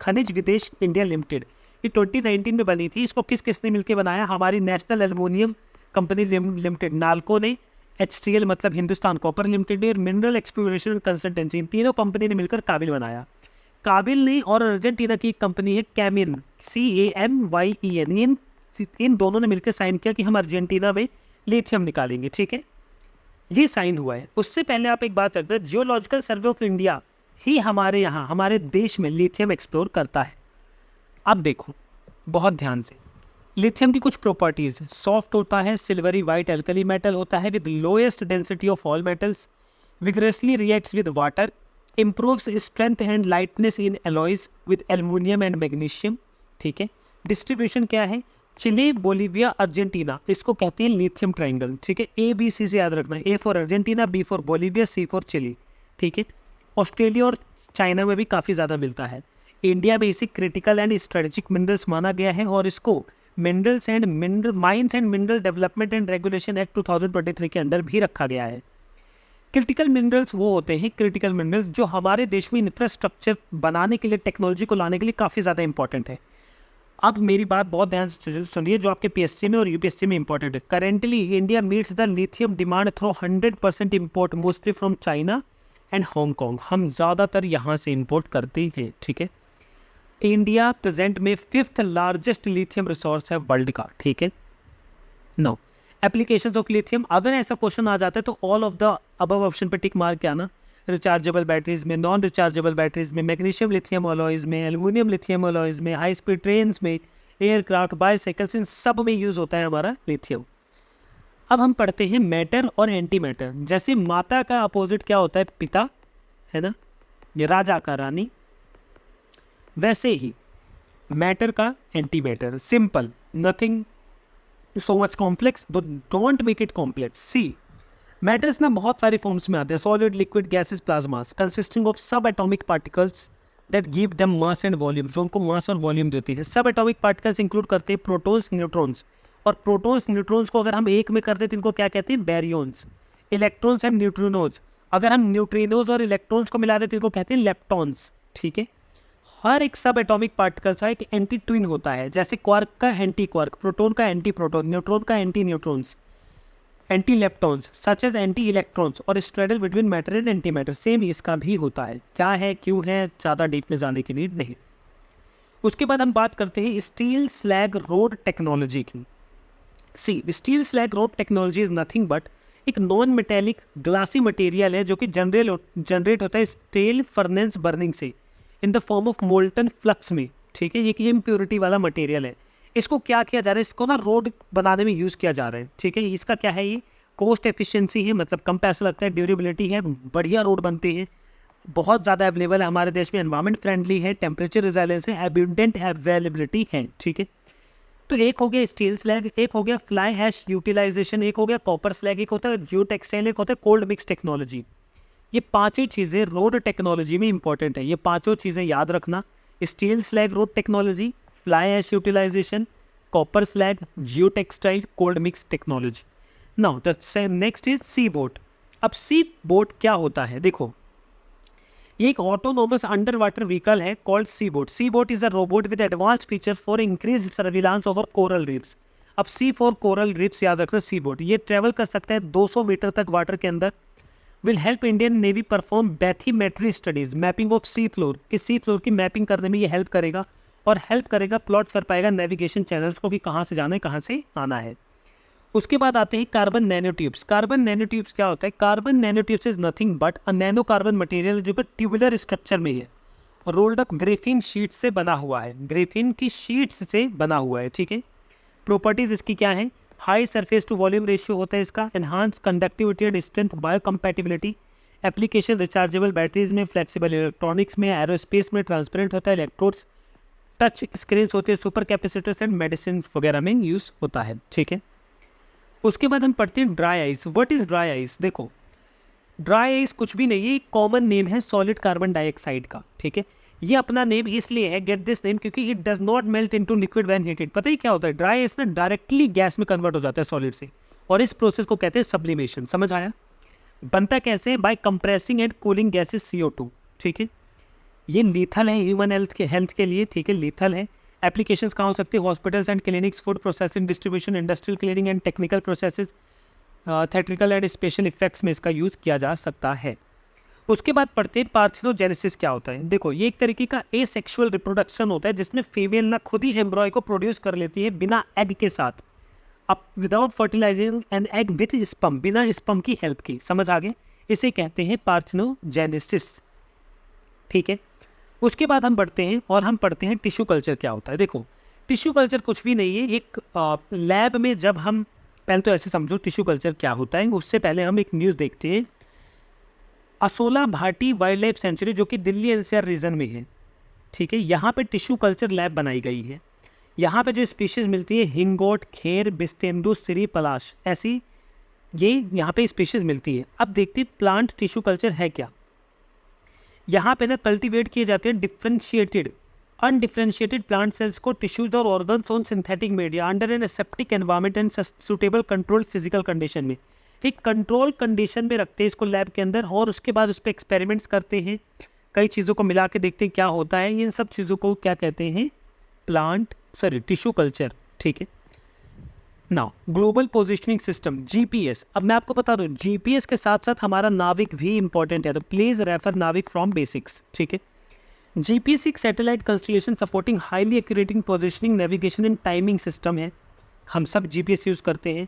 खनिज विदेश इंडिया लिमिटेड। ये 2019 में बनी थी। इसको किसने मिलकर बनाया? हमारी national aluminium company limited, NALCO ने, HCL मतलब हिंदुस्तान कॉपर लिमिटेड और मिनरल एक्सप्लोरेशन कंसल्टेंसी, इन तीनों कंपनी ने मिलकर काबिल बनाया। काबिल ने और अर्जेंटीना की एक कंपनी है कैमिन, CAMYEN, इन दोनों ने मिलकर साइन किया कि हम अर्जेंटीना में लिथियम निकालेंगे, ठीक है। ये साइन हुआ है। उससे पहले आप एक बात करते हैं, जियोलॉजिकल सर्वे ऑफ इंडिया ही हमारे यहाँ, हमारे देश में लिथियम एक्सप्लोर करता है। अब देखो बहुत ध्यान से, लिथियम की कुछ प्रॉपर्टीज़, सॉफ्ट होता है, सिल्वरी वाइट एल्कली मेटल होता है with lowest density of all metals, विग्रेसली reacts with water, improves strength and lightness in alloys with aluminium and magnesium, ठीक है। डिस्ट्रीब्यूशन क्या है? चिली, बोलीविया, अर्जेंटीना, इसको कहते हैं लिथियम ट्राइंगल, ठीक है। ABC से याद रखना है, A for Argentina, B for Bolivia, C for Chile, ठीक है। ऑस्ट्रेलिया और चाइना में भी काफ़ी ज़्यादा मिलता है। इंडिया में इसे क्रिटिकल एंड स्ट्रेटेजिक मिनरल्स माना गया है और इसको mines and mineral development and regulation act 2023 के अंदर भी रखा गया है। क्रिटिकल मिनरल्स वो होते हैं, क्रिटिकल मिनरल्स जो हमारे देश में इंफ्रास्ट्रक्चर बनाने के लिए, टेक्नोलॉजी को लाने के लिए काफ़ी ज़्यादा इंपॉर्टेंट है। अब मेरी बात बहुत ध्यान से सुनिए, जो आपके पीएससी में और यूपीएससी में इंपॉर्टेंट है। Currently India meets the lithium demand through 100% import mostly from China and Hong Kong. हम ज़्यादातर यहाँ से इम्पोर्ट करते हैं, ठीक है। इंडिया प्रेजेंट में 5th लार्जेस्ट लिथियम रिसोर्स है वर्ल्ड का, ठीक है। नो एप्लीकेशंस ऑफ लिथियम, अगर ऐसा क्वेश्चन आ जाता है तो all of the above option पर टिक मार के आना। रिचार्जेबल बैटरीज में, नॉन रिचार्जेबल बैटरीज में, मैग्नीशियम लिथियम अलॉयज़ में, एल्यूमिनियम लिथियम अलॉयज़ में, हाई स्पीड ट्रेन में, एयरक्राफ्ट, बाईसाइकिल्स, इन सब में यूज़ होता है हमारा लिथियम। अब हम पढ़ते हैं मैटर और एंटी मैटर। जैसे माता का अपोजिट क्या होता है? पिता, है ना, ये राजा का रानी। वैसे ही मैटर का anti matter, simple, nothing so much complex, don't make it complex. See matters ना बहुत सारे फॉर्म्स में आते हैं, solid, liquid, gases, plasmas, consisting of subatomic particles that give them mass and volume, जो उनको मास और वॉल्यूम देती है। सब एटॉमिक पार्टिकल्स इंक्लूड करते हैं प्रोटॉन्स, न्यूट्रॉन्स, और प्रोटॉन्स न्यूट्रॉन्स को अगर हम एक में कर दें तो इनको क्या कहते हैं? बैरियंस। इलेक्ट्रॉन्स एंड न्यूट्रिनोज, अगर हम न्यूट्रिनोज और इलेक्ट्रॉन्स को मिला देते हैं तो इनको कहते हैं लेप्टॉन्स, ठीक है। हर एक सब एटॉमिक पार्टिकल का एक एंटी ट्विन होता है, जैसे क्वार्क का एंटी क्वार्क, प्रोटॉन का एंटी प्रोटॉन, न्यूट्रॉन का anti neutrons, anti leptons such as anti electrons, और struggle between matter and anti matter. Same इसका भी होता है। क्या है, क्यों है, ज़्यादा डीप में जाने की नीड नहीं। उसके बाद हम बात करते हैं स्टील स्लैग रोड टेक्नोलॉजी की। See steel slag road technology is nothing but एक नॉन मेटेलिक ग्लासी मटेरियल है जो कि जनरेट होता है स्टील फर्नेस बर्निंग से in the form of molten flux में, ठीक है। ये कि इम्प्योरिटी वाला मटेरियल है। इसको क्या किया जा रहा है? इसको ना रोड बनाने में यूज़ किया जा रहा है, ठीक है। इसका क्या है? ये कॉस्ट एफिशिएंसी है, मतलब कम पैसा लगता है, ड्यूरेबिलिटी है, बढ़िया रोड बनते हैं, बहुत ज़्यादा अवेलेबल है हमारे देश में, एनवायरमेंट फ्रेंडली है, टेम्परेचर रिजाइलेंस है, एबंडेंट अवेलेबिलिटी है, ठीक है। तो एक हो गया स्टील स्लैग, एक हो गया फ्लाई हैश यूटिलाइजेशन, एक हो गया कॉपर स्लैग, एक होता है जियो टेक्सटाइल, एक होता है कोल्ड मिक्स टेक्नोलॉजी। ये पांचों चीज़ें रोड टेक्नोलॉजी में इंपॉर्टेंट है। ये पांचों चीज़ें याद रखना, steel slag road technology, fly ash utilization, copper slag, geotextile, cold mix technology. Now the next is sea boat. अब सी बोट क्या होता है? देखो, ये एक ऑटोनोमस अंडर वाटर व्हीकल है called sea boat. Sea boat is a robot with advanced feature for increase surveillance over coral reefs. अब C for coral reefs याद रखना, सी बोट ये ट्रेवल कर सकता है 200 मीटर तक वाटर के अंदर। Will help Indian navy perform bathymetry studies, mapping of sea floor, कि सी फ्लोर की मैपिंग करने में ये हेल्प करेगा, और हेल्प करेगा, प्लॉट कर पाएगा नेविगेशन चैनल्स को कि कहाँ से जाना है, कहाँ से आना है। उसके बाद आते हैं carbon nano tubes. Carbon nano tubes क्या होता है? Carbon nano tubes is nothing but a nano carbon material जो कि ट्यूबुलर स्ट्रक्चर में है, रोल्ड अप ग्रेफिन शीट से बना हुआ है, ग्रेफिन की शीट्स से बना हुआ है, ठीक है। प्रॉपर्टीज इसकी क्या है? High surface to volume ratio होता है इसका, enhance conductivity and strength, biocompatibility, application rechargeable batteries में, फ्लेक्सिबल इलेक्ट्रॉनिक्स में, एरोस्पेस में, ट्रांसपेरेंट होता है, इलेक्ट्रोड्स, टच स्क्रीन होते हैं, सुपर कैपेसिटर्स एंड मेडिसिन वगैरह में यूज़ होता है, ठीक है। उसके बाद हम पढ़ते हैं dry ice. What is dry ice? देखो, ड्राई आइस कुछ भी नहीं है, एक कॉमन नेम है सॉलिड कार्बन डाइऑक्साइड का, ठीक है। ये अपना नेम इसलिए है, गेट दिस नेम, क्योंकि it does not melt into liquid when heated. पता ही क्या होता है? ड्राई आइस ना डायरेक्टली गैस में कन्वर्ट हो जाता है सॉलिड से, और इस प्रोसेस को कहते हैं सब्लिमेशन। समझ आया? बनता कैसे? By compressing and cooling gases CO2, ठीक है। ये लीथल है ह्यूमन हेल्थ के लिए, ठीक है, लीथल है। एप्लीकेशंस कहाँ हो सकती है? Hospitals and clinics, food processing, distribution, industrial cleaning and technical processes, theatrical and special effects में इसका यूज़ किया जा सकता है। उसके बाद पढ़ते हैं पार्थिनोजेनेसिस क्या होता है। देखो, ये एक तरीके का एसेक्सुअल रिप्रोडक्शन होता है जिसमें फीमेल ना खुद ही एम्ब्रॉय को प्रोड्यूस कर लेती है बिना एग के साथ, अब without fertilising an egg with sperm, बिना स्पम की हेल्प की। समझ आ गए? इसे कहते हैं पार्थिनोजेनेसिस, ठीक है। उसके बाद हम बढ़ते हैं और हम पढ़ते हैं टिश्यू कल्चर क्या होता है। देखो, टिश्यू कल्चर कुछ भी नहीं है, एक लैब में जब हम, पहले तो ऐसे समझो टिश्यू कल्चर क्या होता है, उससे पहले हम एक न्यूज़ देखते हैं। Asola Bhati wild life sanctuary जो कि दिल्ली NCR रीजन में है, ठीक है, यहाँ पे टिश्यू कल्चर लैब बनाई गई है। यहाँ पे जो स्पीशीज़ मिलती है, हिंगोट, खेर, बिस्तेंदु, सिरी, पलाश, ऐसी ये यहाँ पे स्पीशीज़ मिलती है। अब देखते हैं प्लांट टिश्यू कल्चर है क्या। यहाँ पे ना कल्टीवेट किए जाते हैं डिफ्रेंशिएटेड अनडिफ्रेंशिएटेड प्लांट सेल्स को, टिश्यूज और organs on synthetic media under an aseptic environment and suitable control physical condition में। एक कंट्रोल कंडीशन में रखते हैं इसको लैब के अंदर, और उसके बाद उस पर एक्सपेरिमेंट्स करते हैं, कई चीज़ों को मिला के देखते हैं क्या होता है। इन सब चीज़ों को क्या कहते हैं? प्लांट सॉरी टिश्यू कल्चर, ठीक है। Now global positioning system GPS, अब मैं आपको बता दूं जीपीएस के साथ साथ हमारा नाविक भी इंपॉर्टेंट है, तो please refer NavIC from basics, ठीक है। जीपीएस एक satellite constellation supporting highly accurating positioning navigation and timing system है। हम सब जीपीएस यूज़ करते हैं।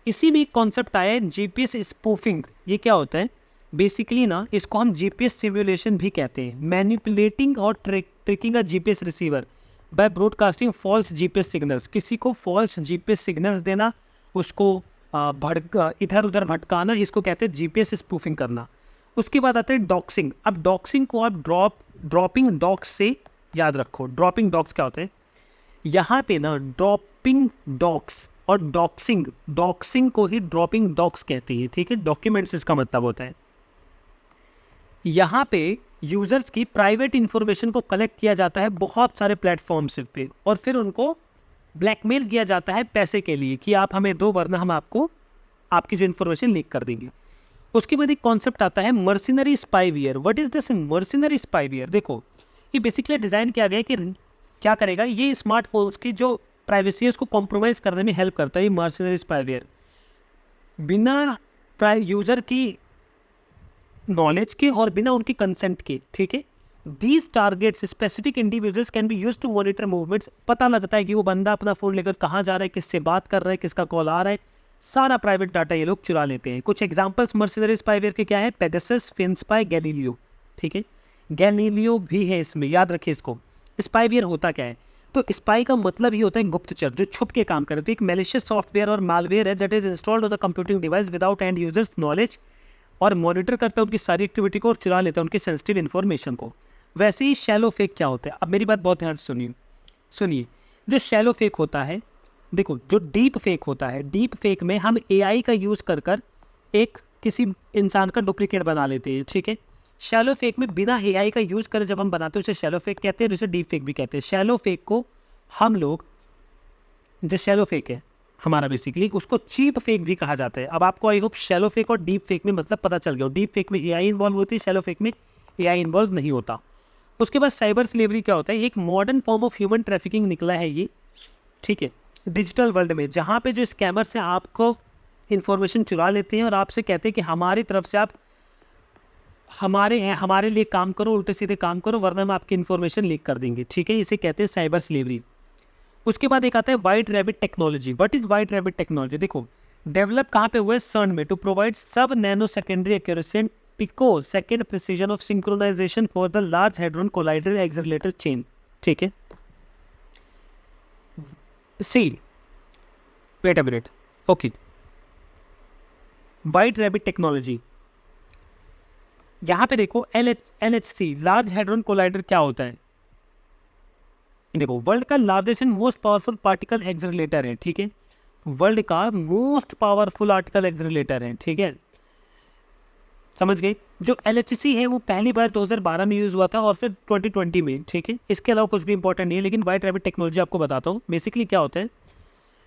इसी में एक कॉन्सेप्ट आया है जीपीएस स्पूफिंग। ये क्या होता है बेसिकली ना, इसको हम जीपीएस सिमुलेशन भी कहते हैं। मैनिपुलेटिंग और tricking a GPS receiver by broadcasting false GPS signals, किसी को फॉल्स जीपीएस सिग्नल्स देना, उसको इधर उधर भटकाना, इसको कहते हैं जीपीएस स्पूफिंग करना। उसके बाद आता है डॉक्सिंग। अब डॉक्सिंग को आप ड्रॉपिंग डॉक्स से याद रखो। ड्रॉपिंग डॉक्स क्या होते हैं, यहाँ पे ना ड्रॉपिंग डॉक्स और डॉक्सिंग को ही ड्रॉपिंग डॉक्स कहते हैं, ठीक है। डॉक्यूमेंट्स इसका मतलब होता है। यहाँ पे यूजर्स की प्राइवेट इंफॉर्मेशन को कलेक्ट किया जाता है बहुत सारे प्लेटफॉर्म्स पे, और फिर उनको ब्लैकमेल किया जाता है पैसे के लिए कि आप हमें दो वरना हम आपको आपकी जो इन्फॉर्मेशन लीक कर देंगे। उसके बाद एक कॉन्सेप्ट आता है mercenary spyware. What is this mercenary spyware? देखो ये बेसिकली डिज़ाइन किया गया है कि क्या करेगा, ये स्मार्टफोन्स की जो प्राइवेसी है उसको कॉम्प्रोमाइज़ करने में हेल्प करता है ये मर्सिनरी स्पाईवेयर, बिना यूज़र की नॉलेज के और बिना उनकी कंसेंट के, ठीक है। These targets specific individuals can be use to monitor movements. पता लगता है कि वो बंदा अपना फ़ोन लेकर कहाँ जा रहा है, किससे बात कर रहा है, किसका कॉल आ रहा है, सारा प्राइवेट डाटा ये लोग चुरा लेते हैं। कुछ एग्जांपल्स मर्सिनरी स्पाईवेयर के क्या है, पेगासस, फिनस्पाई, गैलीलियो, ठीक है। गैलीलियो भी है इसमें, याद रखिए इसको। स्पाईवेयर होता क्या है, तो स्पाई का मतलब ही होता है गुप्तचर, जो छुप के काम करे। तो एक मैलिशियस सॉफ्टवेयर और मालवेयर है that is installed on the computing device without and users knowledge, और मॉनिटर करता है उनकी सारी एक्टिविटी को और चुरा लेता है उनकी सेंसिटिव इन्फॉर्मेशन को। वैसे ही शैलो फेक क्या होता है, अब मेरी बात बहुत ध्यान से सुनिए। जो शैलो फेक होता है, देखो जो डीप फेक होता है, डीप फेक में हम एआई का यूज़ कर एक किसी इंसान का डुप्लीकेट बना लेते हैं, ठीक है। शैलो फेक में बिना एआई का यूज़ कर जब हम बनाते हैं उसे शैलो फेक कहते हैं, जिसे डीप फेक भी कहते हैं। शैलो फेक को हम लोग, जो शैलो फेक है हमारा बेसिकली, उसको चीप फेक भी कहा जाता है। अब आपको आई होप शैलो फेक और डीप फेक में मतलब पता चल गया। डीप फेक में एआई इन्वॉल्व होती है, शैलो फेक में एआई इन्वॉल्व नहीं होता। उसके बाद साइबर स्लेवरी क्या होता है, एक modern form of human trafficking निकला है ये, ठीक है, डिजिटल वर्ल्ड में, जहाँ पे जो स्कैमर्स हैं आपको इन्फॉर्मेशन चुरा लेते हैं और आपसे कहते हैं कि हमारी तरफ से आप हमारे लिए काम करो, उल्टे सीधे काम करो, वरना हम आपकी इन्फॉर्मेशन लीक कर देंगे, ठीक है। इसे कहते हैं साइबर स्लेवरी। उसके बाद एक आता है white rabbit technology. What is white rabbit technology? देखो डेवलप कहाँ पे हुआ है, सर्न में, to provide sub nano secondary accuracy and pico second precision of synchronization for the large hadron collider accelerator chain, ठीक है। See wait a minute, okay, white rabbit technology, यहाँ पे देखो LHC लार्ज हेड्रोन कोलाइडर क्या होता है। देखो world का largest and most powerful particle accelerator है, ठीक है। वर्ल्ड का मोस्ट पावरफुल आर्टिकल एक्सेलरेटर है, ठीक है, समझ गए। जो LHC है वो पहली बार 2012 में यूज़ हुआ था और फिर 2020 में, ठीक है। इसके अलावा कुछ भी इंपॉर्टेंट नहीं है, लेकिन वाइट रैबिट टेक्नोलॉजी आपको बताता हूँ बेसिकली क्या होता है।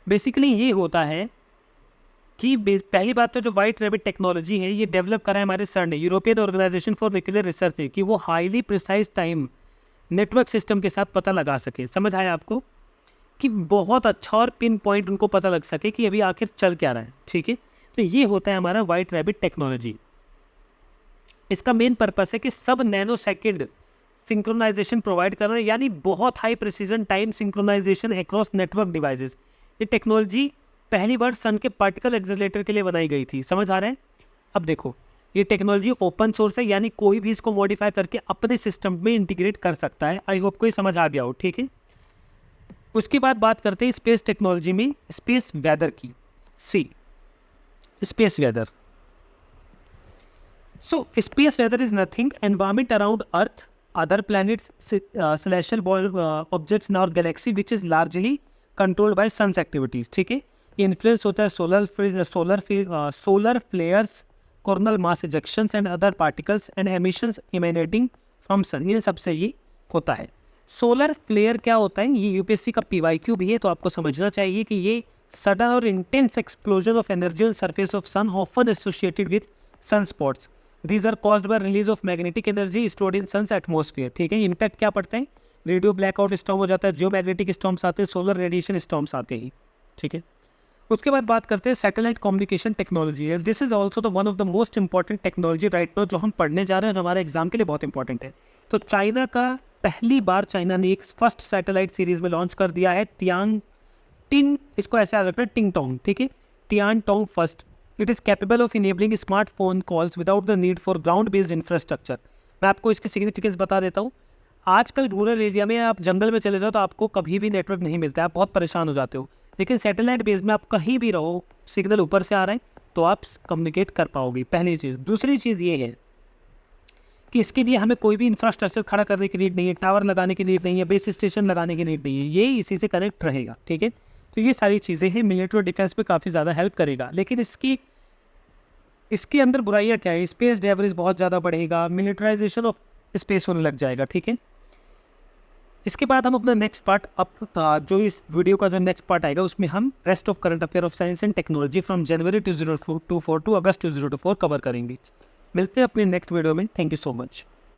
बेसिकली ये होता है कि पहली बात तो जो वाइट रैबिट टेक्नोलॉजी है ये डेवलप करा है हमारे सर ने, European organisation for nuclear research है, कि वो highly precise time network system के साथ पता लगा सके। समझ आया आपको, कि बहुत अच्छा और पिन पॉइंट उनको पता लग सके कि अभी आखिर चल क्या रहा है, ठीक है। तो ये होता है हमारा वाइट रैबिट टेक्नोलॉजी। इसका मेन पर्पस है कि सब नैनो सेकेंड सिंक्रोनाइजेशन प्रोवाइड करना, यानी बहुत high precision time synchronisation across network devices. ये टेक्नोलॉजी पहली बार सन के पार्टिकल एक्सेलरेटर के लिए बनाई गई थी, समझ आ रहा है। अब देखो ये टेक्नोलॉजी ओपन सोर्स है, यानी कोई भी इसको मॉडिफाई करके अपने सिस्टम में इंटीग्रेट कर सकता है। आई होप को ये समझ आ गया हो, ठीक है। उसके बाद बात करते हैं स्पेस टेक्नोलॉजी में स्पेस वेदर की। See space weather, so space weather is nothing environment around earth, other planets, celestial objects in our galaxy which is largely controlled by sun's activities, ठीक है। ये इन्फ्लुएंस होता है solar flares, coronal mass ejections and other particles and emissions emanating from sun, ये सबसे ये होता है। सोलर फ्लेयर क्या होता है, ये यूपीएससी का PYQ भी है, तो आपको समझना चाहिए कि ये सडन और intense explosion of energy on surface of sun often associated with sun spots, these are caused by release of magnetic energy stored in sun's atmosphere, ठीक है। इम्पैक्ट क्या पड़ता है, रेडियो ब्लैकआउट स्टॉर्म हो जाता है, जियोमैग्नेटिक स्टॉर्म्स आते हैं, सोलर रेडिएशन स्टॉर्म्स आते हैं, ठीक है। उसके बाद बात करते हैं satellite communication technology. This is also the one of the most important technology right now, जो हम पढ़ने जा रहे हैं और हमारे एग्जाम के लिए बहुत इंपॉर्टेंट है। तो चाइना का पहली बार चाइना ने एक फर्स्ट सैटेलाइट सीरीज में लॉन्च कर दिया है तियांग टिन, इसको ऐसे याद रखना, टिंग टोंग, ठीक है, Tiantong first. It is capable of enabling smartphone calls without the need for ground based infrastructure. मैं आपको इसकी सिग्निफिकेंस बता देता हूँ। आजकल रूरल एरिया में आप जंगल में चले जाओ तो आपको कभी भी नेटवर्क नहीं मिलता है, आप बहुत परेशान हो जाते हो। लेकिन सैटेलाइट बेस में आप कहीं भी रहो, सिग्नल ऊपर से आ रहा है तो आप कम्युनिकेट कर पाओगे, पहली चीज़। दूसरी चीज़ ये है कि इसके लिए हमें कोई भी इंफ्रास्ट्रक्चर खड़ा करने की नीड नहीं है, टावर लगाने की नीड नहीं है, बेस स्टेशन लगाने की नीड नहीं है, ये इसी से कनेक्ट रहेगा, ठीक है। तो ये सारी चीज़ें हैं, मिलिट्री और डिफेंस पे काफ़ी ज़्यादा हेल्प करेगा। लेकिन इसके अंदर बुराइयाँ क्या है? स्पेस डेवरेज बहुत ज़्यादा बढ़ेगा, मिलिटराइजेशन ऑफ स्पेस होने लग जाएगा, ठीक है। इसके बाद हम अपना नेक्स्ट पार्ट, अब जो इस वीडियो का जो नेक्स्ट पार्ट आएगा उसमें हम rest of current affair of science and technology from January 2024 to August 2024 cover करेंगे। मिलते हैं अपने नेक्स्ट वीडियो में। Thank you so much.